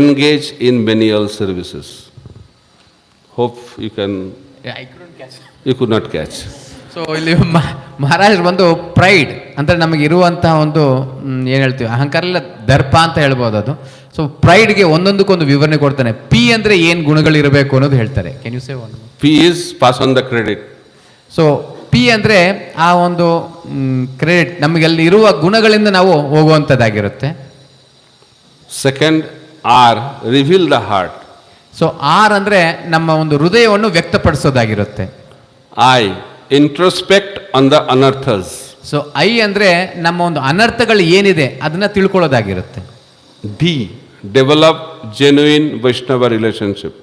engage in menial services. Hope you can. You could not catch. So ಇಲ್ಲಿ ಮಹಾರಾಜರು ಬಂದು pride ಅಂದರೆ ನಮಗೆ ಇರುವಂತಹ ಒಂದು ಏನು ಹೇಳ್ತೀವಿ, ಅಹಂಕಾರ ಇಲ್ಲ ದರ್ಪ ಅಂತ ಹೇಳ್ಬೋದು ಅದು. ಸೊ ಪ್ರೈಡ್ಗೆ ಒಂದೊಂದಕ್ಕೊಂದು ವಿವರಣೆ ಕೊಡ್ತಾನೆ. ಪಿ ಅಂದರೆ ಏನು ಗುಣಗಳಿರಬೇಕು ಅನ್ನೋದು ಹೇಳ್ತಾರೆ. Can you say one? P is pass on the credit. So P ಅಂದರೆ ಆ ಒಂದು ಕ್ರೆಡಿಟ್, ನಮಗೆಲ್ಲಿ ಇರುವ ಗುಣಗಳಿಂದ ನಾವು ಹೋಗುವಂಥದ್ದಾಗಿರುತ್ತೆ. Second, R, reveal the heart. So R ಅಂದರೆ ನಮ್ಮ ಒಂದು ಹೃದಯವನ್ನು ವ್ಯಕ್ತಪಡಿಸೋದಾಗಿರುತ್ತೆ. I, introspect on the anarthas. So I ಅಂದರೆ ನಮ್ಮ ಒಂದು ಅನರ್ಥಗಳು ಏನಿದೆ ಅದನ್ನ ತಿಳ್ಕೊಳ್ಳೋದಾಗಿರುತ್ತೆ. D, develop genuine Vaishnava relationship.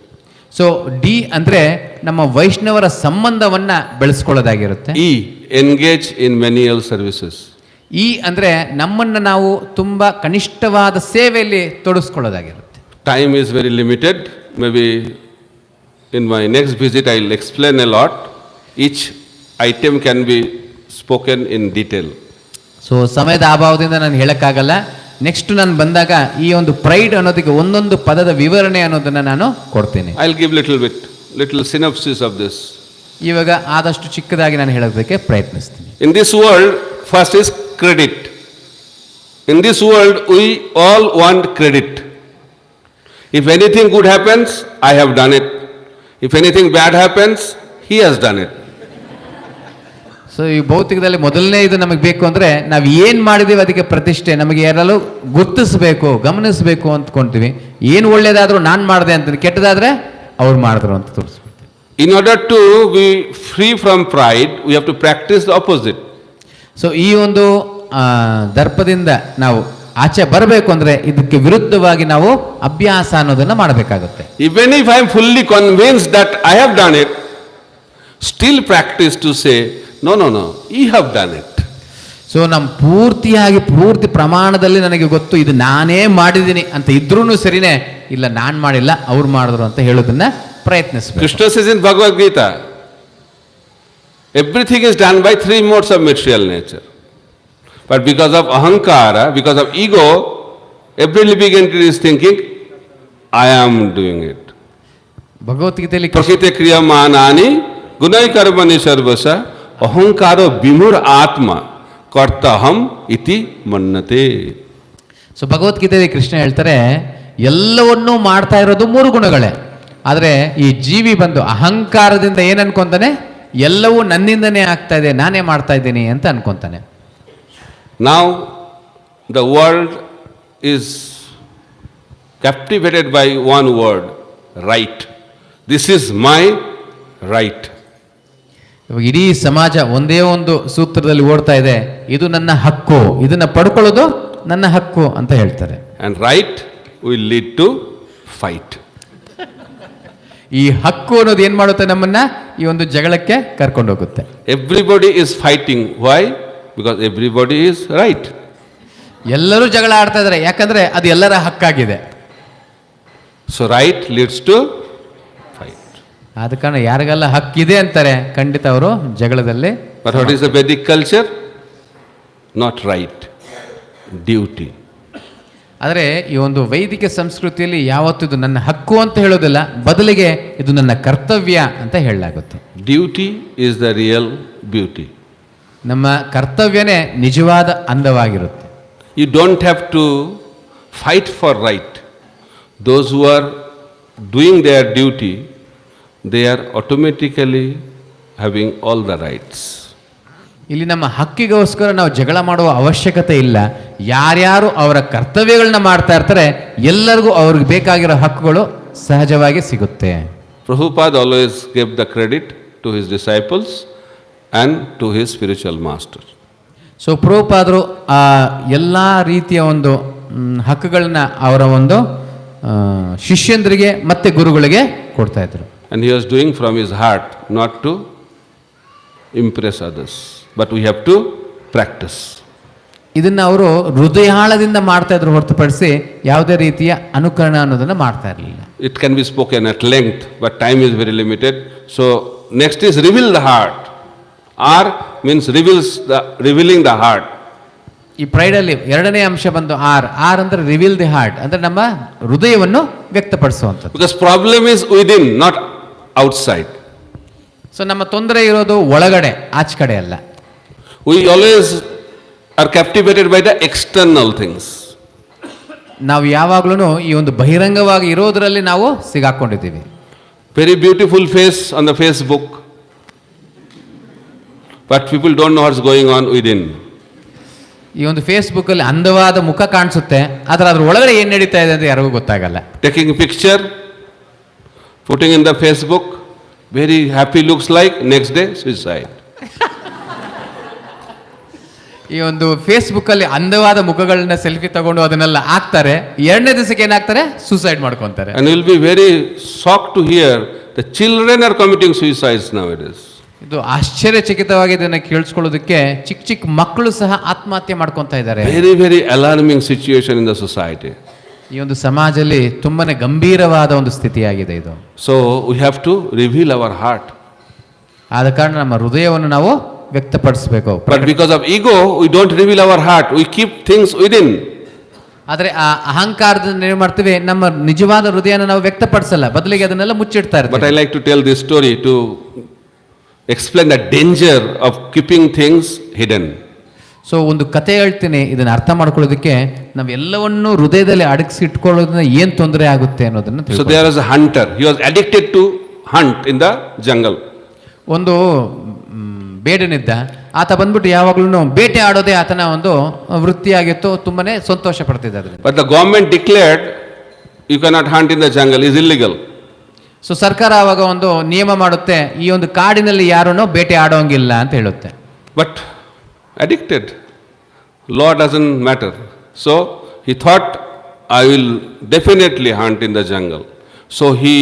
So D ಅಂದರೆ ನಮ್ಮ ವೈಷ್ಣವರ ಸಂಬಂಧವನ್ನ ಬೆಳೆಸ್ಕೊಳ್ಳೋದಾಗಿರುತ್ತೆ. E, engage in menial services. ಈ ಅಂದರೆ ನಮ್ಮನ್ನು ನಾವು ತುಂಬ ಕನಿಷ್ಠವಾದ ಸೇವೆಯಲ್ಲಿ ತೊಡಗಿಸ್ಕೊಳ್ಳೋದಾಗಿರುತ್ತೆ. Time is very limited. Maybe in my next visit I will explain a lot. Each item can be spoken in detail. So ಸಮಯದ ಅಭಾವದಿಂದ ನಾನು ಹೇಳಕ್ಕಾಗಲ್ಲ. ನೆಕ್ಸ್ಟ್ ನಾನು ಬಂದಾಗ ಈ ಒಂದು ಪ್ರೈಡ್ ಅನ್ನೋದಕ್ಕೆ ಒಂದೊಂದು ಪದದ ವಿವರಣೆ ಅನ್ನೋದನ್ನ ನಾನು ಕೊಡ್ತೀನಿ. I will give little synopsis of this. ಇವಾಗ ಆದಷ್ಟು ಚಿಕ್ಕದಾಗಿ ನಾನು ಹೇಳೋದಕ್ಕೆ ಪ್ರಯತ್ನಿಸ್ತೀನಿ. In this world, first is credit. In this world, we all want credit. If anything good happens, I have done it. If anything bad happens, he has done it. So ಈ ಭೌತಿಕದಲ್ಲಿ ಮೊದಲನೇ ಇದು ನಮಗೆ ಬೇಕು ಅಂದರೆ ನಾವು ಏನು ಮಾಡಿದ್ದೀವಿ ಅದಕ್ಕೆ ಪ್ರತಿಷ್ಠೆ, ನಮಗೆ ಯಾರಲ್ಲೂ ಗುರ್ತಿಸ್ಬೇಕು, ಗಮನಿಸಬೇಕು ಅಂದ್ಕೊಂತೀವಿ. ಏನು ಒಳ್ಳೇದಾದರೂ ನಾನು ಮಾಡಿದೆ ಅಂತೀನಿ, ಕೆಟ್ಟದಾದರೆ ಅವ್ರು ಮಾಡಿದ್ರು ಅಂತ ತೋರಿಸ್ಬಿಡ್ತೀವಿ. In order to be free from pride, we have to practice the opposite. So ಈ ಒಂದು ದರ್ಪದಿಂದ ನಾವು ಆಚೆ ಬರಬೇಕು ಅಂದ್ರೆ ಇದಕ್ಕೆ ವಿರುದ್ಧವಾಗಿ ನಾವು ಅಭ್ಯಾಸ ಅನ್ನೋದನ್ನ ಮಾಡಬೇಕಾಗುತ್ತೆ. Even if I am fully convinced that I have done it, still practice to say, no, you have done it. So ನಮ್ಮ ಪೂರ್ತಿ ಪ್ರಮಾಣದಲ್ಲಿ ನನಗೆ ಗೊತ್ತು ಇದು ನಾನೇ ಮಾಡಿದ್ದೀನಿ ಅಂತ ಇದ್ರೂ ಸರಿನೇ, ಇಲ್ಲ ನಾನು ಮಾಡಿಲ್ಲ ಅವ್ರು ಮಾಡಿದ್ರು ಅಂತ ಹೇಳೋದನ್ನ ಪ್ರಯತ್ನಿಸಬೇಕು. Krishna says in Bhagavad Gita, everything is done by 3 modes of material nature. But because of ahankara, because of ego, every living entity is thinking, I am doing it. ಭಗವದ್ಗೀತೆಯಲ್ಲಿ Prakriti kriyamanani gunai karmani sarvasa ahankaro vimur atma kartaham iti mannate. So ಭಗವದ್ಗೀತೆಯಲ್ಲಿ ಕೃಷ್ಣ ಹೇಳ್ತಾರೆ ಎಲ್ಲವನ್ನೂ ಮಾಡ್ತಾ ಇರೋದು 3 ಗುಣಗಳೇ. ಆದರೆ ಈ ಜೀವಿ ಬಂದು ಅಹಂಕಾರದಿಂದ ಏನು ಅನ್ಕೊಂತಾನೆ, ಎಲ್ಲವೂ ನನ್ನಿಂದನೇ ಆಗ್ತಾ ಇದೆ, ನಾನೇ ಮಾಡ್ತಾ ಇದ್ದೀನಿ ಅಂತ ಅನ್ಕೊಂತಾನೆ. Now the world is captivated by one word, right. This is my right. ಇವಾಗ ಇಡೀ ಸಮಾಜ ಒಂದೇ ಒಂದು ಸೂತ್ರದಲ್ಲಿ ಓಡ್ತಾ ಇದೆ, ಇದು ನನ್ನ ಹಕ್ಕು, ಇದನ್ನ ಪಡ್ಕೊಳ್ಳೋದು ನನ್ನ ಹಕ್ಕು ಅಂತ ಹೇಳ್ತಾರೆ. And right will lead to fight. ಈ ಹಕ್ಕು ಅನ್ನೋದು ಏನ್ ಮಾಡುತ್ತೆ, ನಮ್ಮನ್ನ ಈ ಒಂದು ಜಗಳಕ್ಕೆ ಕರ್ಕೊಂಡು ಹೋಗುತ್ತೆ. Everybody is fighting. Why? Because everybody is right. ಎಲ್ಲರೂ ಜಗಳ ಆಡ್ತಾ ಇದ್ದಾರೆ, ಯಾಕಂದ್ರೆ ಅದು ಎಲ್ಲರ ಹಕ್ಕಾಗಿದೆ. So right leads to fight. ಆದ ಕಾರಣ ಯಾರಿಗೆಲ್ಲ ಹಕ್ಕಿದೆ ಅಂತಾರೆ, ಖಂಡಿತ ಅವರು ಜಗಳದಲ್ಲಿ. But what is the Vedic culture? Not right, duty. ಆದರೆ ಈ ಒಂದು ವೈದಿಕ ಸಂಸ್ಕೃತಿಯಲ್ಲಿ ಯಾವತ್ತೂ ಇದು ನನ್ನ ಹಕ್ಕು ಅಂತ ಹೇಳೋದಿಲ್ಲ, ಬದಲಿಗೆ ಇದು ನನ್ನ ಕರ್ತವ್ಯ ಅಂತ ಹೇಳಲಾಗುತ್ತೆ. Duty is the real beauty. ನಮ್ಮ ಕರ್ತವ್ಯನೇ ನಿಜವಾದ ಅಂದವಾಗಿರುತ್ತೆ. You don't have to fight for right. Those who are doing their duty, they are automatically having all the rights. ಇಲ್ಲಿ ನಮ್ಮ ಹಕ್ಕಿಗೋಸ್ಕರ ನಾವು ಜಗಳ ಮಾಡುವ ಅವಶ್ಯಕತೆ ಇಲ್ಲ. ಯಾರ್ಯಾರು ಅವರ ಕರ್ತವ್ಯಗಳನ್ನ ಮಾಡ್ತಾ ಇರ್ತಾರೆ ಎಲ್ಲರಿಗೂ ಅವ್ರಿಗೆ ಬೇಕಾಗಿರೋ ಹಕ್ಕುಗಳು ಸಹಜವಾಗಿ ಸಿಗುತ್ತೆ. Prabhupada always gave the credit to his disciples and to his spiritual master. So ಪ್ರಭುಪಾದರು ಆ ಎಲ್ಲ ರೀತಿಯ ಒಂದು ಹಕ್ಕುಗಳನ್ನ ಅವರ ಒಂದು ಶಿಷ್ಯಂದ್ರಿಗೆ ಮತ್ತೆ ಗುರುಗಳಿಗೆ ಕೊಡ್ತಾ ಇದ್ರು. And he was doing from his heart, not to impress others, but we have to practice. ಇದನ್ನ ಅವರು ಹೃದಯಾಳದಿಂದ ಮಾಡ್ತಾ ಇದ್ರು ಹೊರತುಪಡಿಸಿ ಯಾವುದೇ ರೀತಿಯ ಅನುಕರಣ ಅನ್ನೋದನ್ನ ಮಾಡ್ತಾ ಇರಲಿಲ್ಲ. It can be spoken at length, but time is very limited. So next is reveal the heart. R means revealing the heart. ಈ ಪ್ರೈಡಲ್ಲಿ ಎರಡನೇ ಅಂಶ ಬಂದು ಆರ್ ಅಂದ್ರೆ ರಿವೀಲ್ ದಿ ಹಾರ್ಟ್, ಅಂದ್ರೆ ನಮ್ಮ ಹೃದಯವನ್ನು ವ್ಯಕ್ತಪಡಿಸುವಂಥದ್ದು. Because problem is within, not outside. So ನಮ್ಮ ತೊಂದರೆ ಇರೋದು ಒಳಗಡೆ, ಆಚೆ ಕಡೆ ಅಲ್ಲ. We always are captivated by the external things. ನಾವು ಯಾವಾಗ್ಲೂ ಈ ಒಂದು ಬಹಿರಂಗವಾಗಿ ಇರೋದ್ರಲ್ಲಿ ನಾವು ಸಿಗಾಕೊಂಡಿದ್ದೀವಿ. Very beautiful face on the Facebook, but people don't know what's going on within. ಈ ಒಂದು ಫೇಸ್ಬುಕ್ ಅಲ್ಲಿ ಅಂದವಾದ ಮುಖ ಕಾಣಿಸುತ್ತೆ, ಆದ್ರೆ ಅದ್ರ ಒಳಗಡೆ ಏನ್ ನಡೀತಾ ಇದೆ ಅಂತ ಯಾರಿಗೂ ಗೊತ್ತಾಗಲ್ಲ. Taking picture, putting in the Facebook, very happy looks like, next day suicide. ಈ ಒಂದು ಫೇಸ್ಬುಕ್ ಅಲ್ಲಿ ಅಂದವಾದ ಮುಖಗಳನ್ನ ಸೆಲ್ಫಿ ತಗೊಂಡು ಅದನ್ನೆಲ್ಲ ಹಾಕ್ತಾರೆ, ಎರಡನೇ ದಿವಸಕ್ಕೆ ಏನಾಗ್ತಾರೆ, ಸೂಸೈಡ್ ಮಾಡ್ಕೊಂತಾರೆ. And you will be very shocked to hear the children are committing suicides nowadays. ಇದು ಆಶ್ಚರ್ಯಚಕಿತವಾಗಿ ಇದನ್ನ ಕೇಳಿಸ್ಕೊಳ್ಳೋದಕ್ಕೆ ಚಿಕ್ಕ ಮಕ್ಕಳು ಸಹ ಆತ್ಮಹತ್ಯೆ ಮಾಡ್ಕೊಂತ ಇದ್ದಾರೆ. Very, very alarming situation in the society. ಈ ಒಂದು ಸಮಾಜದಲ್ಲಿ ತುಂಬಾನೇ ಗಂಭೀರವಾದ ಒಂದು ಸ್ಥಿತಿಯಾಗಿದೆ ಇದು. So we have to reveal our heart. ಆದ ಕಾರಣ ನಮ್ಮ ಹೃದಯವನ್ನು ನಾವು ವ್ಯಕ್ತಪಡಿಸಬೇಕು. But because of ego, we don't reveal our heart. We keep things within. ಆದ್ರೆ ಆ ಅಹಂಕಾರದಿಂದ ಏನು ಮಾಡ್ತೀವಿ, ನಮ್ಮ ನಿಜವಾದ ಹೃದಯನ ನಾವು ವ್ಯಕ್ತಪಡಿಸಲ್ಲ, ಬದಲಿಗೆ ಅದನ್ನೆಲ್ಲ ಮುಚ್ಚಿಡ್ತಾ ಇರ್ತೀವಿ. But I like to tell this story to explain the danger of keeping things hidden. So ಒಂದು ಕತೆ ಹೇಳ್ತೀನಿ, ಇದನ್ನ ಅರ್ಥ ಮಾಡ್ಕೊಳ್ಳೋದಕ್ಕೆ ನಾವೆಲ್ಲವನ್ನೂ ಹೃದಯದಲ್ಲಿ ಅಡಗಿಸಿ ಇಟ್ಕೊಳ್ಳೋದ್ರಿಂದ ಏನ್ ತೊಂದರೆ ಆಗುತ್ತೆ ಅನ್ನೋದನ್ನ. So there was a hunter. He was addicted to hunt in the jungle. ಒಂದು ಬೇಡನಿದ್ದ, ಆತ ಬಂದ್ಬಿಟ್ಟು ಯಾವಾಗ್ಲೂ ಬೇಟೆ ಆಡೋದೇ ಆತನ ಒಂದು ವೃತ್ತಿಯಾಗಿತ್ತು, ತುಂಬಾನೇ ಸಂತೋಷ ಪಡ್ತಿದ್ದ. But the government declared you cannot hunt in the jungle, is illegal. So ಸರ್ಕಾರ ಆವಾಗ ಒಂದು ನಿಯಮ ಮಾಡುತ್ತೆ, ಈ ಒಂದು ಕಾಡಿನಲ್ಲಿ ಯಾರನ್ನೂ ಬೇಟೆ ಆಡೋಂಗಿಲ್ಲ ಅಂತ ಹೇಳುತ್ತೆ. But addicted, law doesn't matter. So he thought, I will definitely hunt in the jungle. So he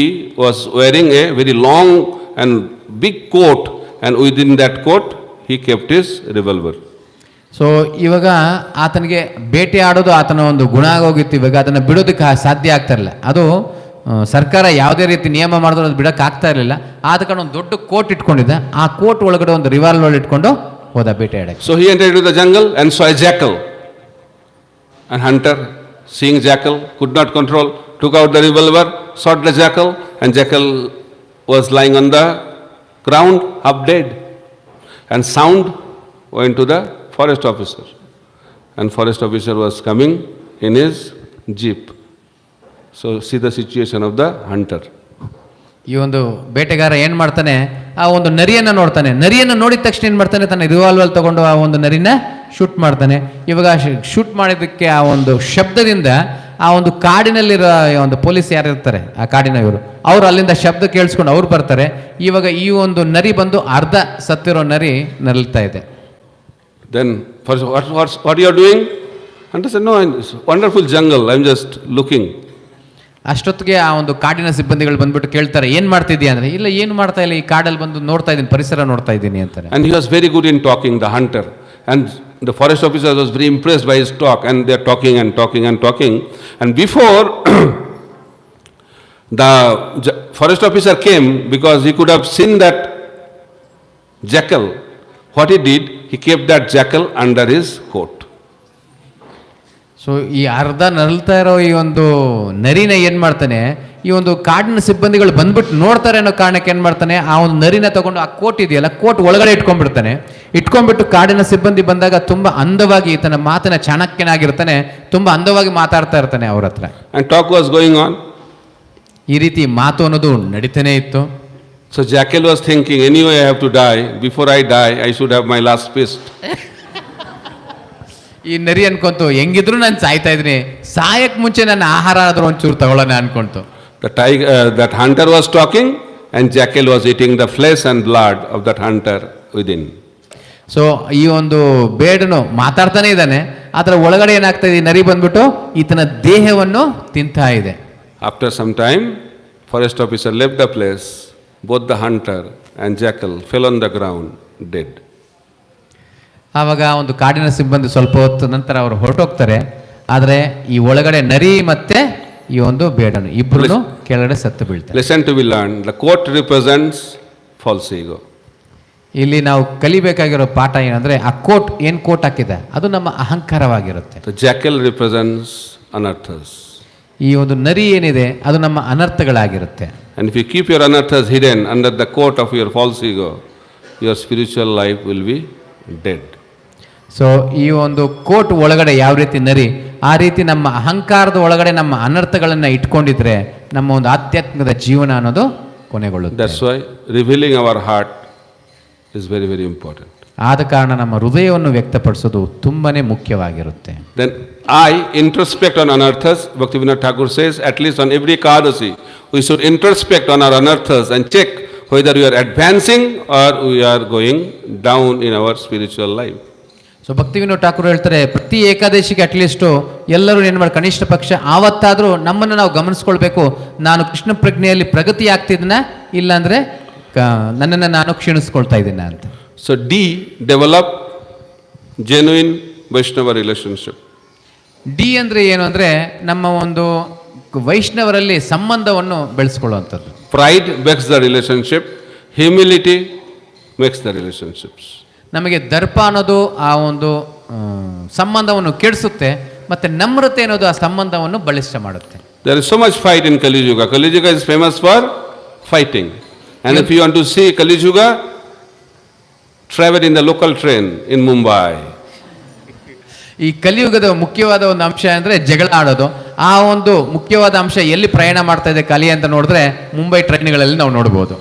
was wearing a very long and big coat, and within that coat he kept his revolver. So ಇವಾಗ ಆತನಿಗೆ ಬೇಟೆ ಆಡೋದು ಆತನ ಒಂದು ಗುಣ ಆಗೋಗಿತ್ತು. ಇವಾಗ ಅದನ್ನು ಬಿಡೋದಕ್ಕೆ ಸಾಧ್ಯ ಆಗ್ತಾ ಇರಲಿಲ್ಲ. ಅದು ಸರ್ಕಾರ ಯಾವುದೇ ರೀತಿ ನಿಯಮ ಮಾಡಿದ್ರು ಅದು ಬಿಡೋಕೆ ಆಗ್ತಾ ಇರಲಿಲ್ಲ. ಆದ ಕಾರಣ ಒಂದು ದೊಡ್ಡ ಕೋಟ್ ಇಟ್ಕೊಂಡಿದ್ದ. ಆ ಕೋಟ್ ಒಳಗಡೆ ಒಂದು ರಿವಾಲ್ವರ್ ಇಟ್ಕೊಂಡು ಹೋದ ಬೇಟೆ ಆಡಕ್ಕೆ. So he entered into the jungle and saw a jackal. And hunter, seeing jackal, could not control, took out the revolver, shot the jackal, and jackal was lying on the ground, half dead. And sound went to the forest officer. And forest officer was coming in his jeep. So see the situation of the hunter. ಈ ಒಂದು ಬೇಟೆಗಾರ ಏನು ಮಾಡ್ತಾನೆ, ಆ ಒಂದು ನರಿಯನ್ನು ನೋಡ್ತಾನೆ. ನರಿಯನ್ನು ನೋಡಿದ ತಕ್ಷಣ ಏನು ಮಾಡ್ತಾನೆ, ತನ್ನ ರಿವಾಲ್ವರ್ ತಗೊಂಡು ಆ ಒಂದು ನರಿನ ಶೂಟ್ ಮಾಡ್ತಾನೆ. ಇವಾಗ ಶೂಟ್ ಮಾಡಿದ್ದಕ್ಕೆ ಆ ಒಂದು ಶಬ್ದದಿಂದ ಆ ಒಂದು ಕಾಡಿನಲ್ಲಿರೋ ಒಂದು ಪೊಲೀಸ್ ಯಾರು ಇರ್ತಾರೆ, ಆ ಕಾಡಿನ ಇವರು, ಅವ್ರು ಅಲ್ಲಿಂದ ಶಬ್ದ ಕೇಳಿಸ್ಕೊಂಡು ಅವ್ರು ಬರ್ತಾರೆ. ಇವಾಗ ಈ ಒಂದು ನರಿ ಬಂದು ಅರ್ಧ ಸತ್ತಿರೋ ನರಿ ನರಳ್ತಾ ಇದೆ. Then what you are doing? Hunter said, no, it's wonderful jungle, I'm just looking. ಅಷ್ಟೊತ್ತಿಗೆ ಆ ಒಂದು ಕಾಡಿನ ಸಿಬ್ಬಂದಿಗಳು ಬಂದ್ಬಿಟ್ಟು ಕೇಳ್ತಾರೆ, ಏನು ಮಾಡ್ತಿದ್ದೀಯ ಅಂದರೆ, ಇಲ್ಲ ಏನು ಮಾಡ್ತಾ ಇಲ್ಲ, ಈ ಕಾಡಲ್ಲಿ ಬಂದು ನೋಡ್ತಾ ಇದ್ದೀನಿ, ಪರಿಸರ ನೋಡ್ತಾ ಇದ್ದೀನಿ ಅಂತಾರೆ. And he was very good in talking, the hunter. And the forest officer was very impressed by his talk, and they are talking and talking and talking. And before the forest officer came, because he could have seen that jackal, what he did, he kept that jackal under his coat. So ಈ ಅರ್ಧ ನರಳ್ತಾ ಇರೋ ಈ ಒಂದು ನರಿನ ಏನು ಮಾಡ್ತಾನೆ, ಈ ಒಂದು ಕಾಡಿನ ಸಿಬ್ಬಂದಿಗಳು ಬಂದ್ಬಿಟ್ಟು ನೋಡ್ತಾರೆ ಅನ್ನೋ ಕಾರಣಕ್ಕೆ ಏನು ಮಾಡ್ತಾನೆ, ಆ ಒಂದು ನರಿನ ತಗೊಂಡು ಆ ಕೋಟ್ ಇದೆಯಲ್ಲ, ಕೋಟ್ ಒಳಗಡೆ ಇಟ್ಕೊಂಡ್ಬಿಡ್ತಾನೆ. ಇಟ್ಕೊಂಡ್ಬಿಟ್ಟು ಕಾಡಿನ ಸಿಬ್ಬಂದಿ ಬಂದಾಗ ತುಂಬ ಅಂದವಾಗಿ ತನ್ನ ಮಾತಿನ ಚಾಣಕ್ಯನಾಗಿರ್ತಾನೆ, ತುಂಬ ಅಂದವಾಗಿ ಮಾತಾಡ್ತಾ ಇರ್ತಾನೆ ಅವ್ರ ಹತ್ರ. And talk was going on. ಈ ರೀತಿ ಮಾತು ಅನ್ನೋದು ನಡೀತಾನೆ ಇತ್ತು. So jackal was thinking, anyway I have to die. Before I die, I should have my last feast. ಈ ನರಿ ಅನ್ಕೊಂತು, ಹೆಂಗಿದ್ರು ನಾನು ಸಾಯ್ತಾ ಇದ್ದೀನಿ, ಸಾಯಕ್ಕೆ ಮುಂಚೆ ನನ್ನ ಆಹಾರ ಆದ್ರೂ ಒಂಚೂರು ತಗೊಳ್ಳೋಣ ಅನ್ಕೊಂತು. That hunter was talking, and jackal was eating the flesh and blood of that hunter within. So ಈ ಒಂದು ಬೇಡನು ಮಾತಾಡ್ತಾನೆ ಇದ್ದಾನೆ, ಅದರ ಒಳಗಡೆ ಏನಾಗ್ತಾ ಇದೆ, ನರಿ ಬಂದ್ಬಿಟ್ಟು ಈತನ ದೇಹವನ್ನು ತಿಂತಾ ಇದೆ. After some time, forest officer left the place. Both the hunter and jackal fell on the ground dead. ಆವಾಗ ಒಂದು ಕಾಡಿನ ಸಿಬ್ಬಂದಿ ಸ್ವಲ್ಪ ಹೊತ್ತು ನಂತರ ಅವರು ಹೊರಟೋಗ್ತಾರೆ. ಆದರೆ ಈ ಒಳಗಡೆ ನರಿ ಮತ್ತೆ ಈ ಒಂದು ಬೇಡನು ಇಬ್ಬರು ಕೆಳಗಡೆ ಸತ್ತು ಬೀಳ್ತಾರೆ. Lesson to be learned. The coat represents false ego. ಇಲ್ಲಿ ನಾವು ಕಲಿಬೇಕಾಗಿರೋ ಪಾಠ ಏನಂದ್ರೆ, ಆ ಕೋಟ್ ಏನು ಕೋಟ್ ಹಾಕಿದೆ ಅದು ನಮ್ಮ ಅಹಂಕಾರವಾಗಿರುತ್ತೆ. The jackal represents anarthas. ಈ ಒಂದು ನರಿ ಏನಿದೆ ಅದು ನಮ್ಮ ಅನರ್ಥಗಳಾಗಿರುತ್ತೆ. And if you keep your anarthas hidden under the coat of your false ego, your spiritual life will be dead. So ಈ ಒಂದು ಕೋಟ್ ಒಳಗಡೆ ಯಾವ ರೀತಿ ನರಿ, ಆ ರೀತಿ ನಮ್ಮ ಅಹಂಕಾರದ ಒಳಗಡೆ ನಮ್ಮ ಅನರ್ಥಗಳನ್ನು ಇಟ್ಕೊಂಡಿದ್ರೆ ನಮ್ಮ ಒಂದು ಆಧ್ಯಾತ್ಮಿಕದ ಜೀವನ ಅನ್ನೋದು ಕೊನೆಗೊಳ್ಳುತ್ತೆ. That's why revealing our heart is very, very important. ಆದ ಕಾರಣ ನಮ್ಮ ಹೃದಯವನ್ನು ವ್ಯಕ್ತಪಡಿಸೋದು ತುಂಬಾನೇ ಮುಖ್ಯವಾಗಿರುತ್ತೆ. Then I introspect on anarthas. Bhaktivinoda Thakur says, at least on every Ekadasi, we should introspect on our anarthas and check whether we are advancing or we are going down in our spiritual life. So Bhaktivinod Thakur ಹೇಳ್ತಾರೆ, ಪ್ರತಿ ಏಕಾದಶಿಗೆ at least ಎಲ್ಲರೂ ಏನು ಮಾಡಿ, ಕನಿಷ್ಠ ಪಕ್ಷ ಆವತ್ತಾದರೂ ನಮ್ಮನ್ನು ನಾವು ಗಮನಿಸ್ಕೊಳ್ಬೇಕು, ನಾನು ಕೃಷ್ಣ ಪ್ರಜ್ಞೆಯಲ್ಲಿ ಪ್ರಗತಿ ಆಗ್ತಿದ್ದೀನ, ಇಲ್ಲಾಂದರೆ ನನ್ನನ್ನು ನಾನು ಕ್ಷೀಣಿಸ್ಕೊಳ್ತಾ ಇದ್ದೀನ ಅಂತ. So D, develop genuine Vaishnava relationship. D ಅಂದರೆ ಏನು ಅಂದರೆ, ನಮ್ಮ ಒಂದು ವೈಷ್ಣವರಲ್ಲಿ ಸಂಬಂಧವನ್ನು ಬೆಳೆಸ್ಕೊಳ್ಳುವಂಥದ್ದು. Pride breaks the relationship. Humility makes the relationships. ನಮಗೆ ದರ್ಪ ಅನ್ನೋದು ಆ ಒಂದು ಸಂಬಂಧವನ್ನು ಕೆಡಿಸುತ್ತೆ, ಮತ್ತು ನಮ್ರತೆ ಅನ್ನೋದು ಆ ಸಂಬಂಧವನ್ನು ಬಲಿಷ್ಠ ಮಾಡುತ್ತೆ. There is so much fight in Kali Yuga. Kali Yuga is famous for fighting. And if you want to see Kali Yuga, travel in the local train in Mumbai. ಈ ಕಲಿಯುಗದ ಮುಖ್ಯವಾದ ಒಂದು ಅಂಶ ಅಂದರೆ ಜಗಳ ಆಡೋದು. ಆ ಒಂದು ಮುಖ್ಯವಾದ ಅಂಶ ಎಲ್ಲಿ ಪ್ರಯಾಣ ಮಾಡ್ತಾ ಇದೆ ಕಲಿ ಅಂತ ನೋಡಿದ್ರೆ ಮುಂಬೈ ಟ್ರೈನ್ಗಳಲ್ಲಿ ನಾವು ನೋಡ್ಬೋದು.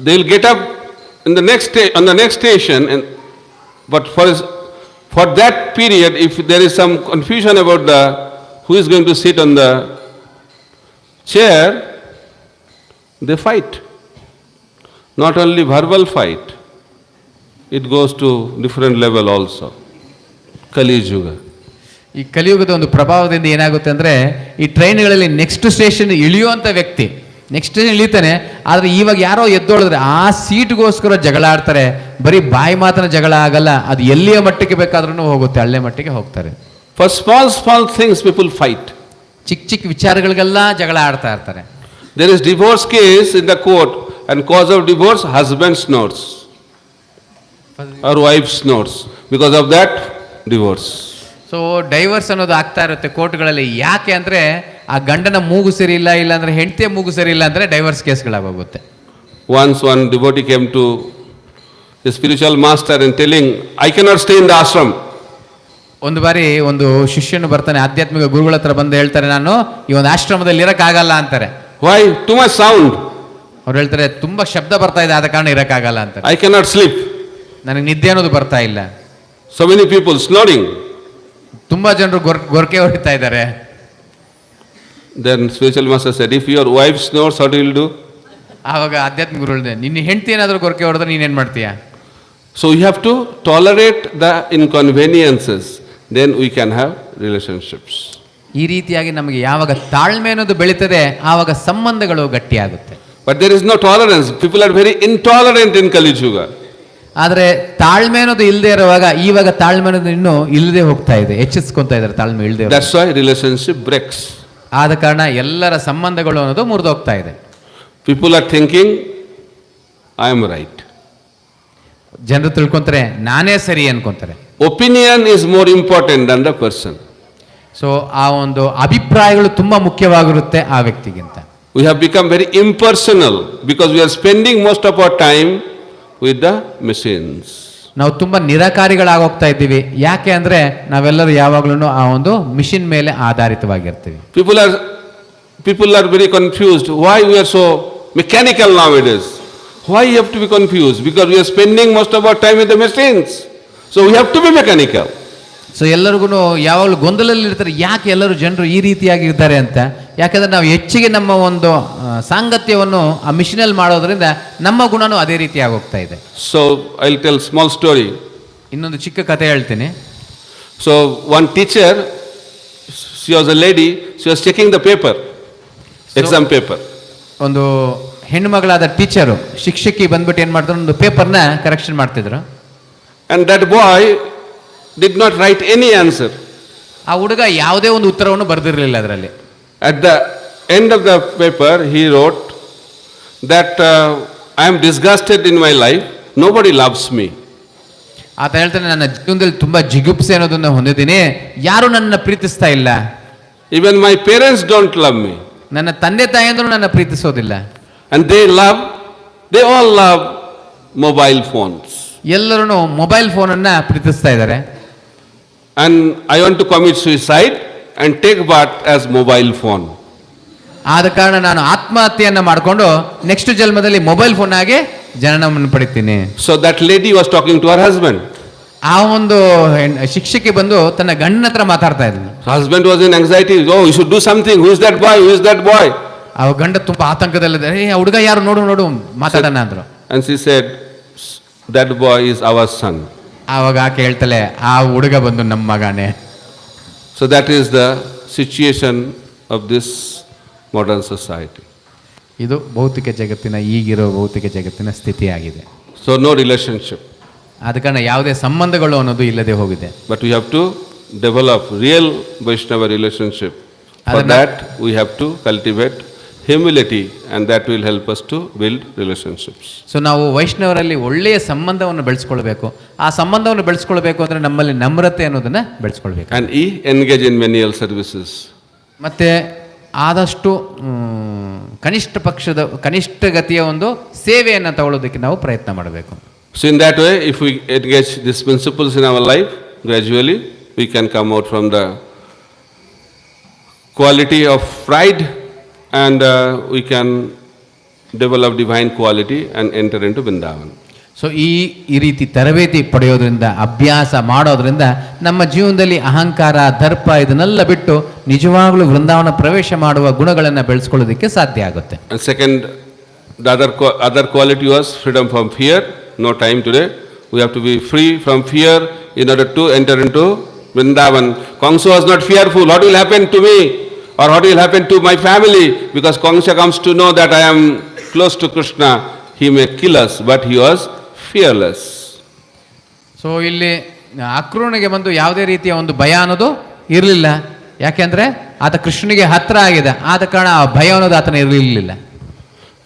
They will get up in the on the next station, but for that period, if there is some confusion about who is going to sit on the chair, they fight. Not only verbal fight, it goes to different level also. Kali Yuga. ಈ ಕಲಿಯುಗದ ಒಂದು ಪ್ರಭಾವದಿಂದ ಏನಾಗುತ್ತೆ ಅಂದರೆ ಈ ಟ್ರೈನ್ಗಳಲ್ಲಿ next station ಇಳಿಯುವಂಥ ವ್ಯಕ್ತಿ next station ಇಳಿತಾನೆ, ಆದರೆ ಇವಾಗ ಯಾರೋ ಎದ್ದೊಳಿದ್ರೆ ಆ ಸೀಟ್ಗೋಸ್ಕರ ಜಗಳ ಆಡ್ತಾರೆ. ಬರೀ ಬಾಯಿ ಮಾತನ ಜಗಳ ಆಗಲ್ಲ, ಅದು ಎಲ್ಲಿಯ ಮಟ್ಟಿಗೆ ಬೇಕಾದ್ರೂ ಹೋಗುತ್ತೆ, ಹಳ್ಳೆ ಮಟ್ಟಿಗೆ ಹೋಗ್ತಾರೆ. For small, small things people fight. ಚಿಕ್ಕ ಚಿಕ್ಕ ವಿಚಾರಗಳಿಗೆಲ್ಲ ಜಗಳ ಆಡ್ತಾ ಇರ್ತಾರೆ. There is divorce case in the court and cause of divorce, husband snores or wife snores. Because of that, divorce. So divorce ಅನ್ನೋದು ಆಗ್ತಾ ಇರುತ್ತೆ ಕೋರ್ಟ್ಗಳಲ್ಲಿ. ಯಾಕೆ ಅಂದರೆ ಆ ಗಂಡನ ಮೂಗು ಸರಿ ಇಲ್ಲ, ಇಲ್ಲಾಂದ್ರೆ ಹೆಂಡತಿಯ ಮೂಗು ಸರಿ ಇಲ್ಲ ಅಂದರೆ divorce ಕೇಸ್ಗಳಾಗೋಗುತ್ತೆ. Once one devotee came to the spiritual master and telling, I cannot stay in the ashram. ಒಂದು ಬಾರಿ ಒಂದು ಶಿಷ್ಯನು ಬರ್ತಾನೆ, ಆಧ್ಯಾತ್ಮಿಕ ಗುರುಗಳ ಹತ್ರ ಬಂದು ಹೇಳ್ತಾರೆ, ನಾನು ಈ ಒಂದು ಆಶ್ರಮದಲ್ಲಿ ಇರೋಕ್ಕಾಗಲ್ಲ ಅಂತಾರೆ. Why? Too much sound. ಅವ್ರು ಹೇಳ್ತಾರೆ, ತುಂಬಾ ಶಬ್ದ ಬರ್ತಾ ಇದೆ, ಆದ ಕಾರಣ ಇರೋಕ್ಕಾಗಲ್ಲ ಅಂತಾರೆ. I cannot sleep. ನನಗೆ ನಿದ್ದೆ ಅನ್ನೋದು ಬರ್ತಾ ಇಲ್ಲ. So many people snoring. ತುಂಬಾ ಜನರು ಗೊರಕೆ ಹೊಡಿತಾ ಇದ್ದಾರೆ. Then spiritual master said, if your wife snores, what will you do? ಆವಾಗ ಆಧ್ಯಾತ್ಮಿಕ ಗುರು ಹೇಳಿದೆ, ನಿನ್ನ ಹೆಂಡತಿ ಏನಾದರೂ ಗೊರಕೆ ಹೊಡೆದ್ರೆ ನೀನೇನು ಮಾಡ್ತೀಯಾ? So you have to tolerate the inconveniences, then we can have relationships. ಈ ರೀತಿಯಾಗಿ ನಮಗೆ ಯಾವಾಗ ತಾಳ್ಮೆ ಅನ್ನೋದು ಬೆಳೀತದೆ ಆವಾಗ ಸಂಬಂಧಗಳು ಗಟ್ಟಿಯಾಗುತ್ತೆ. But there is no tolerance. People are very intolerant in Kali Yuga. ಆದರೆ ತಾಳ್ಮೆ ಅನ್ನೋದು ಇಲ್ಲದೆ ಇರುವಾಗ ಇವಾಗ ತಾಳ್ಮೆ ಅನ್ನೋದು ಇನ್ನೂ ಇಲ್ಲದೆ ಹೋಗ್ತಾ ಇದೆ, ಹೆಚ್ಚಿಸ್ಕೊಂತ ಇದ್ದಾರೆ ತಾಳ್ಮೆ ಇಲ್ಲದೆ. That's why relationship breaks. ಆದ ಕಾರಣ ಎಲ್ಲರ ಸಂಬಂಧಗಳು ಅನ್ನೋದು ಮುರಿದೋಗ್ತಾ ಇದೆ. People are thinking, I am right. ಜನರು ತಿಳ್ಕೊಂತಾರೆ ನಾನೇ ಸರಿ ಅನ್ಕೊಂತಾರೆ. Opinion is more important than the person. So ಆ ಒಂದು ಅಭಿಪ್ರಾಯಗಳು ತುಂಬಾ ಮುಖ್ಯವಾಗಿರುತ್ತೆ ಆ ವ್ಯಕ್ತಿಗಿಂತ. We have become very impersonal because we are spending most of our time with the machines. ನಾವು ತುಂಬಾ ನಿರಾಕಾರಿಗಳಾಗೋಗ್ತಾ ಇದ್ದೀವಿ. ಯಾಕೆ ಅಂದ್ರೆ ನಾವೆಲ್ಲರೂ ಯಾವಾಗ್ಲೂ ಆ ಒಂದು ಮಿಷಿನ್ ಮೇಲೆ ಆಧಾರಿತವಾಗಿರ್ತೀವಿ. People are very confused. Why we are so mechanical nowadays? Why you have to be confused? Because we are spending most of our time with the machines. So we have to be mechanical. So ಎಲ್ಲರಿಗೂ ಯಾವಾಗಲೂ ಗೊಂದಲದಲ್ಲಿ ಇರ್ತಾರೆ, ಯಾಕೆ ಎಲ್ಲರೂ ಜನರು ಈ ರೀತಿಯಾಗಿ ಇರ್ತಾರೆ ಅಂತ. ಯಾಕಂದ್ರೆ ನಾವು ಹೆಚ್ಚಿಗೆ ನಮ್ಮ ಒಂದು ಸಾಂಗತ್ಯವನ್ನು ಆ ಮಿಷಿನಲ್ಲಿ ಮಾಡೋದ್ರಿಂದ ನಮ್ಮ ಗುಣನೂ ಅದೇ ರೀತಿ ಆಗೋಗ್ತಾ ಇದೆ. So I'll tell small story. ಇನ್ನೊಂದು ಚಿಕ್ಕ ಕಥೆ ಹೇಳ್ತೀನಿ. So one teacher, she was a lady, she was checking the paper, exam paper. ಒಂದು ಹೆಣ್ಣುಮಗಳಾದ ಟೀಚರು, ಶಿಕ್ಷಕಿ ಬಂದ್ಬಿಟ್ಟು ಏನು ಮಾಡ್ತಾರೆ, ಒಂದು ಪೇಪರ್ನ ಕರೆಕ್ಷನ್ ಮಾಡ್ತಿದ್ರು. And that boy did not write any answer. ಆ ಹುಡುಗ ಯಾವುದೇ ಒಂದು ಉತ್ತರವನ್ನು ಬರೆದಿರಲಿಲ್ಲ ಅದರಲ್ಲಿ. At the end of the paper, he wrote that I am disgusted in my life, nobody loves me. ಆತ ಹೇಳ್ತಾನೆ, ನನ್ನ ಜೀವನದಲ್ಲಿ ತುಂಬಾ ಜಿಗುಪ್ಸೆ ಅನ್ನೋದನ್ನ ಹೊಂದಿದ್ದೀನಿ, ಯಾರು ನನ್ನ ಪ್ರೀತಿಸ್ತಾ ಇಲ್ಲ. Even my parents don't love me. ನನ್ನ ತಂದೆ ತಾಯಿಯಂದ್ರು ನನ್ನ ಪ್ರೀತಿಸೋದಿಲ್ಲ. And they all love mobile phones. ಎಲ್ಲರೂ ಮೊಬೈಲ್ ಫೋನನ್ನು ಪ್ರೀತಿಸ್ತಾ ಇದ್ದಾರೆ. And I want to commit suicide and take birth as mobile phone. ಆದ ಕಾರಣ ನಾನು ಆತ್ಮಹತ್ಯೆಯನ್ನು ಮಾಡಿಕೊಂಡು ನೆಕ್ಸ್ಟ್ ಜನ್ಮದಲ್ಲಿ ಮೊಬೈಲ್ ಫೋನ್ ಆಗಿ ಜನನವನ್ನು ಪಡಿತೀನಿ. So that lady was talking to her husband. ಆ ಒಂದು ಶಿಕ್ಷಕಿ ಬಂದು ತನ್ನ ಗಂಡನ ಹತ್ರ ಮಾತಾಡ್ತಾ ಇದ್ಲು. Husband was in anxiety. Oh, you should do something. Who is that boy? Who is that boy? ಆ ಗಂಡ ತುಂಬಾ ಆತಂಕದಲ್ಲಿದ್ದಾರೆ. ಹುಡುಗ ಯಾರು, ನೋಡು ಮಾತಾಡೋಣ ಅಂದ್ರು. And she said, that boy is our son. ಆವಾಗ ಆಕೆ ಹೇಳ್ತಾಳೆ, ಆ ಹುಡುಗ ಬಂದು ನಮ್ಮ ಮಗನೇ. So that is the situation of this modern society. ಇದು ಭೌತಿಕ ಜಗತ್ತಿನ ಈಗಿರೋ ಭೌತಿಕ ಜಗತ್ತಿನ ಸ್ಥಿತಿಯಾಗಿದೆ. So no relationship. ಆದ ಕಾರಣ ಯಾವುದೇ ಸಂಬಂಧಗಳು ಅನ್ನೋದು ಇಲ್ಲದೆ ಹೋಗಿದೆ. But we have to develop real Vaishnava relationship. For that we have to cultivate humility, and that will help us to build relationships. So ನಾವು ವೈಷ್ಣವರಲ್ಲಿ ಒಳ್ಳೆಯ ಸಂಬಂಧವನ್ನು ಬೆಳೆಸ್ಕೊಳ್ಬೇಕು. ಆ ಸಂಬಂಧವನ್ನು ಬೆಳೆಸ್ಕೊಳ್ಬೇಕು ಅಂದ್ರೆ ನಮ್ಮಲ್ಲಿ ನಮ್ರತೆ ಅನ್ನೋದನ್ನ ಬೆಳೆಸ್ಕೊಳ್ಬೇಕು. And engage in menial services. ಮತ್ತೆ ಆದಷ್ಟು ಕನಿಷ್ಠ ಗತಿಯ ಒಂದು ಸೇವೆಯನ್ನು ತಗೊಳ್ಳೋದಕ್ಕೆ ನಾವು ಪ್ರಯತ್ನ ಮಾಡಬೇಕು. So in that way, if we engage these principles in our life, gradually we can come out from the quality of pride, and we can develop divine quality and enter into Vrindavan. So ಈ ರೀತಿ ತರಬೇತಿ ಪಡೆಯೋದ್ರಿಂದ, ಅಭ್ಯಾಸ ಮಾಡೋದ್ರಿಂದ ನಮ್ಮ ಜೀವನದಲ್ಲಿ ಅಹಂಕಾರ, ದರ್ಪ ಇದನ್ನೆಲ್ಲ ಬಿಟ್ಟು ನಿಜವಾಗ್ಲೂ ವೃಂದಾವನ ಪ್ರವೇಶ ಮಾಡುವ ಗುಣಗಳನ್ನು ಬೆಳೆಸ್ಕೊಳ್ಳೋದಕ್ಕೆ ಸಾಧ್ಯ ಆಗುತ್ತೆ. And second the other quality was freedom from fear. No time today. We have to be free from fear in order to enter into Vrindavan. Kamsa was not fearful. What will happen to me? Or what will happen to my family? Because Kamsa comes to know that I am close to Krishna. He may kill us, but he was fearless. So ಇಲ್ಲಿ ಅಕ್ರೂರನಿಗೆ ಬಂದು ಯಾವುದೇ ರೀತಿಯ ಒಂದು ಭಯ ಅನ್ನೋದು ಇರಲಿಲ್ಲ. ಯಾಕೆಂದ್ರೆ ಆತ ಕೃಷ್ಣನಿಗೆ ಹತ್ರ ಆಗಿದೆ, ಆದ ಕಾರಣ ಆ ಭಯ ಅನ್ನೋದು ಆತನ ಇರಲಿಲ್ಲ.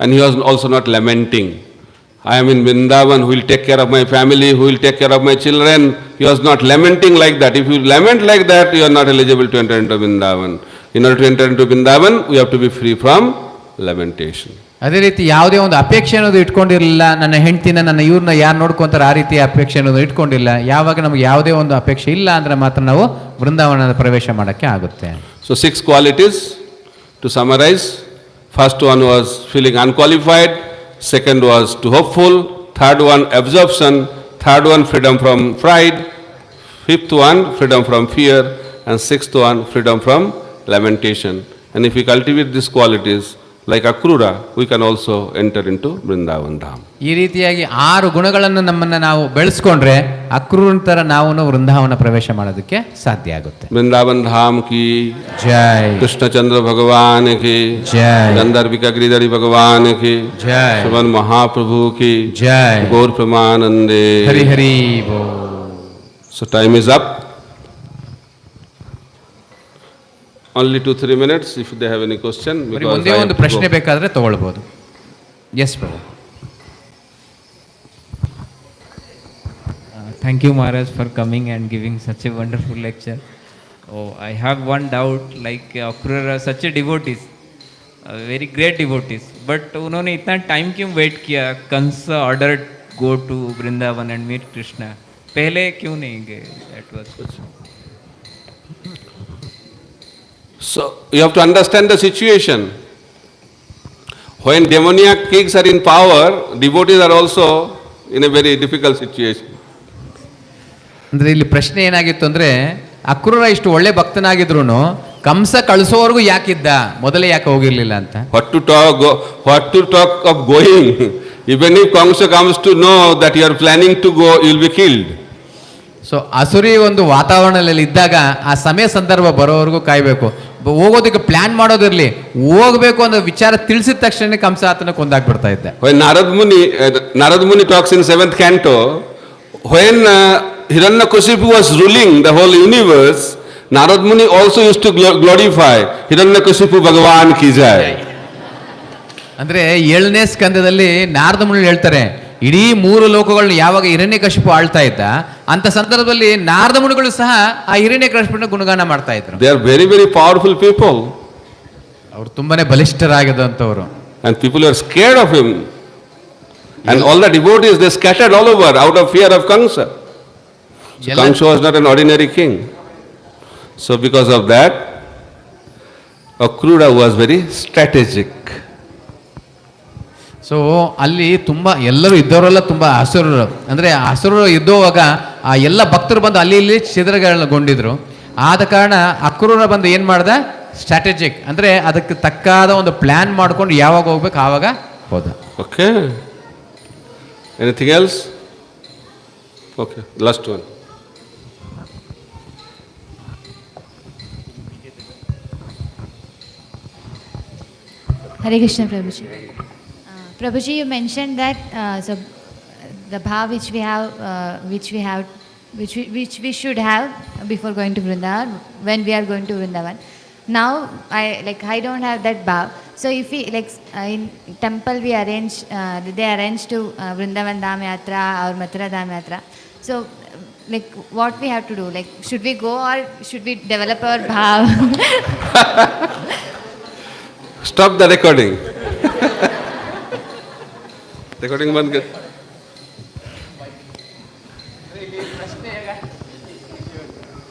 And he was also not lamenting. I am in Vrindavan, who will take care of my family, who will take care of my children. He was not lamenting like that. If you lament like that, you are not eligible to enter into Vrindavan. In order to enter into Vrindavan, we have to be free from lamentation. ಅದೇ ರೀತಿ ಯಾವುದೇ ಒಂದು ಅಪೇಕ್ಷೆ ಅನ್ನೋದು ಇಟ್ಕೊಂಡಿರಲಿಲ್ಲ. ನನ್ನ ಹೆಂಡ್ತಿನ, ನನ್ನ ಇವ್ರನ್ನ ಯಾರು ನೋಡ್ಕೊಂತಾರೆ, ಆ ರೀತಿಯ ಅಪೇಕ್ಷೆ ಅನ್ನೋದು ಇಟ್ಕೊಂಡಿಲ್ಲ. ಯಾವಾಗ ನಮಗೆ ಯಾವುದೇ ಒಂದು ಅಪೇಕ್ಷೆ ಇಲ್ಲ ಅಂದ್ರೆ ಮಾತ್ರ ನಾವು ವೃಂದಾವನದ ಪ್ರವೇಶ ಮಾಡೋಕ್ಕೆ ಆಗುತ್ತೆ. So 6 qualities to summarize. First one was feeling unqualified, second was to hopeful, third one absorption, third one freedom from pride, fifth one freedom from fear, and sixth one freedom from lamentation. And if we cultivate these qualities like Akrura, we can also enter into Vrindavan Dham. ಈ ರೀತಿಯಾಗಿ 6 ಗುಣಗಳನ್ನು ನಮ್ಮನ್ನ ನಾವು ಬೆಳೆಸ್ಕೊಂಡ್ರೆ ಅಕ್ರೂರನ ತರ ನಾವು ವೃಂದಾವನ ಪ್ರವೇಶ ಮಾಡೋದಕ್ಕೆ ಸಾಧ್ಯ ಆಗುತ್ತೆ. Vrindavan Dham ki ಜೈ, Krishna Chandra Bhagavan ki ಜೈ, Gandharvika Giridhari Bhagavan ki ಜೈ, Shriman Mahaprabhu ki ಜೈ, Gaur Pramanande. ಹರಿ ಹರಿ ಬೋ. So time is up. Only 2-3 minutes if they have any question. ಬರೀ ಒಂದೇ ಒಂದು ಪ್ರಶ್ನೆ ಬೇಕಾದ್ರೆ ತಗೊಳ್ಬಹುದು. Yes Prabhu. Thank you, Maharaj, for coming and giving such a wonderful lecture. Oh, I have one doubt, like Akrura such a devotees, very great devotees, but उन्होंने इतना time क्यों wait किया? कंसा ordered go to Vrindavan and meet Krishna. पहले क्यों नहीं गए? That was So you have to understand the situation. When demoniac kings are in power, devotees are also in a very difficult situation. ಅಂದ್ರೆ ಇಲ್ಲಿ ಪ್ರಶ್ನೆ ಏನಾಗಿತ್ತು ಅಂದ್ರೆ ಅಕ್ರೂರ ಇಷ್ಟು ಒಳ್ಳೆ ಭಕ್ತನಾಗಿದ್ರು ಕಂಸ ಕಳಿಸೋವರೆಗೂ ಯಾಕಿದ್ದ, ಮೊದಲೇ ಯಾಕೆ ಹೋಗಿರ್ಲಿಲ್ಲ ಅಂತ. What to talk of going? Even if Kamsa comes to know that you are planning to go, you will be killed. So ಅಸುರಿ ಒಂದು ವಾತಾವರಣದಲ್ಲಿ ಇದ್ದಾಗ ಆ ಸಮಯ ಸಂದರ್ಭ ಬರೋವರೆಗೂ ಕಾಯ್ಬೇಕು. ಹೋಗೋದಕ್ಕೆ ಪ್ಲಾನ್ ಮಾಡೋದಿರ್ಲಿ, ಹೋಗ್ಬೇಕು ಅನ್ನೋ ವಿಚಾರ ತಿಳಿಸಿದ ತಕ್ಷಣ ಕಂಸ ಆತನ ಕೊಂದಾಗ್ಬಿಡ್ತಾ ಇದ್ದ. When Narad Muni talks in 7th canto, when Hiranyakashipu was ruling the whole universe, Narad Muni also used to glorify Hiranyakashipu Bhagavan ki jai. ಅಂದ್ರೆ 7ನೇ ಸ್ಕಂದದಲ್ಲಿ ನಾರದ ಮುನಿ ಹೇಳ್ತಾರೆ, ಇಡೀ 3 ಲೋಕಗಳನ್ನ ಯಾವಾಗ ಹಿರಣ್ಯಕಶಿಪು ಆಳ್ತಾ ಇದ್ದ ಅಂತ ಸಂದರ್ಭದಲ್ಲಿ ನಾರದ ಮುನಿಗಳು ಸಹ ಆ ಹಿರಣ್ಯಕಶಿಪುನ ಗುಣಗಾನ ಮಾಡ್ತಾ ಇದ್ರು. They are very, very powerful people. ಅವರು ತುಂಬಾನೇ ಬಲಿಷ್ಠರಾಗಿದ್ದಂಥವ್ರು. And people are scared of him. And all the devotees, they scattered all over out of fear of Kamsa. So Kamsa was not an ordinary king. So because of that, Akrura was very strategic. So ಅಲ್ಲಿ ತುಂಬ ಎಲ್ಲರೂ ಇದ್ದವರೆಲ್ಲ ತುಂಬ ಹಸುರರು, ಅಂದರೆ ಹಸುರರು ಇದ್ದೋವಾಗ ಆ ಎಲ್ಲ ಭಕ್ತರು ಬಂದು ಅಲ್ಲಿ ಇಲ್ಲಿ ಛಿದ್ರಗೊಂಡಿದ್ರು. ಆದ ಕಾರಣ ಅಕ್ರೂರ ಬಂದು ಏನು ಮಾಡ್ದ, ಸ್ಟ್ರಾಟಜಿಕ್ ಅಂದರೆ ಅದಕ್ಕೆ ತಕ್ಕಾದ ಒಂದು ಪ್ಲ್ಯಾನ್ ಮಾಡ್ಕೊಂಡು ಯಾವಾಗ ಹೋಗ್ಬೇಕು ಆವಾಗ ಹೋದ. Okay, anything else? Okay, last one. Hare Krishna, Prabhuji. Prabhuji, you mentioned that so the bhav which we should have before going to Vrindavan, when we are going to Vrindavan. Now I don't have that bhav. So if we in temple we arrange, they arrange to Vrindavan Dham Yatra or Mathura Dham Yatra. So what we have to do? Should we go or should we develop our bhav? Stop the recording. Recording band kar.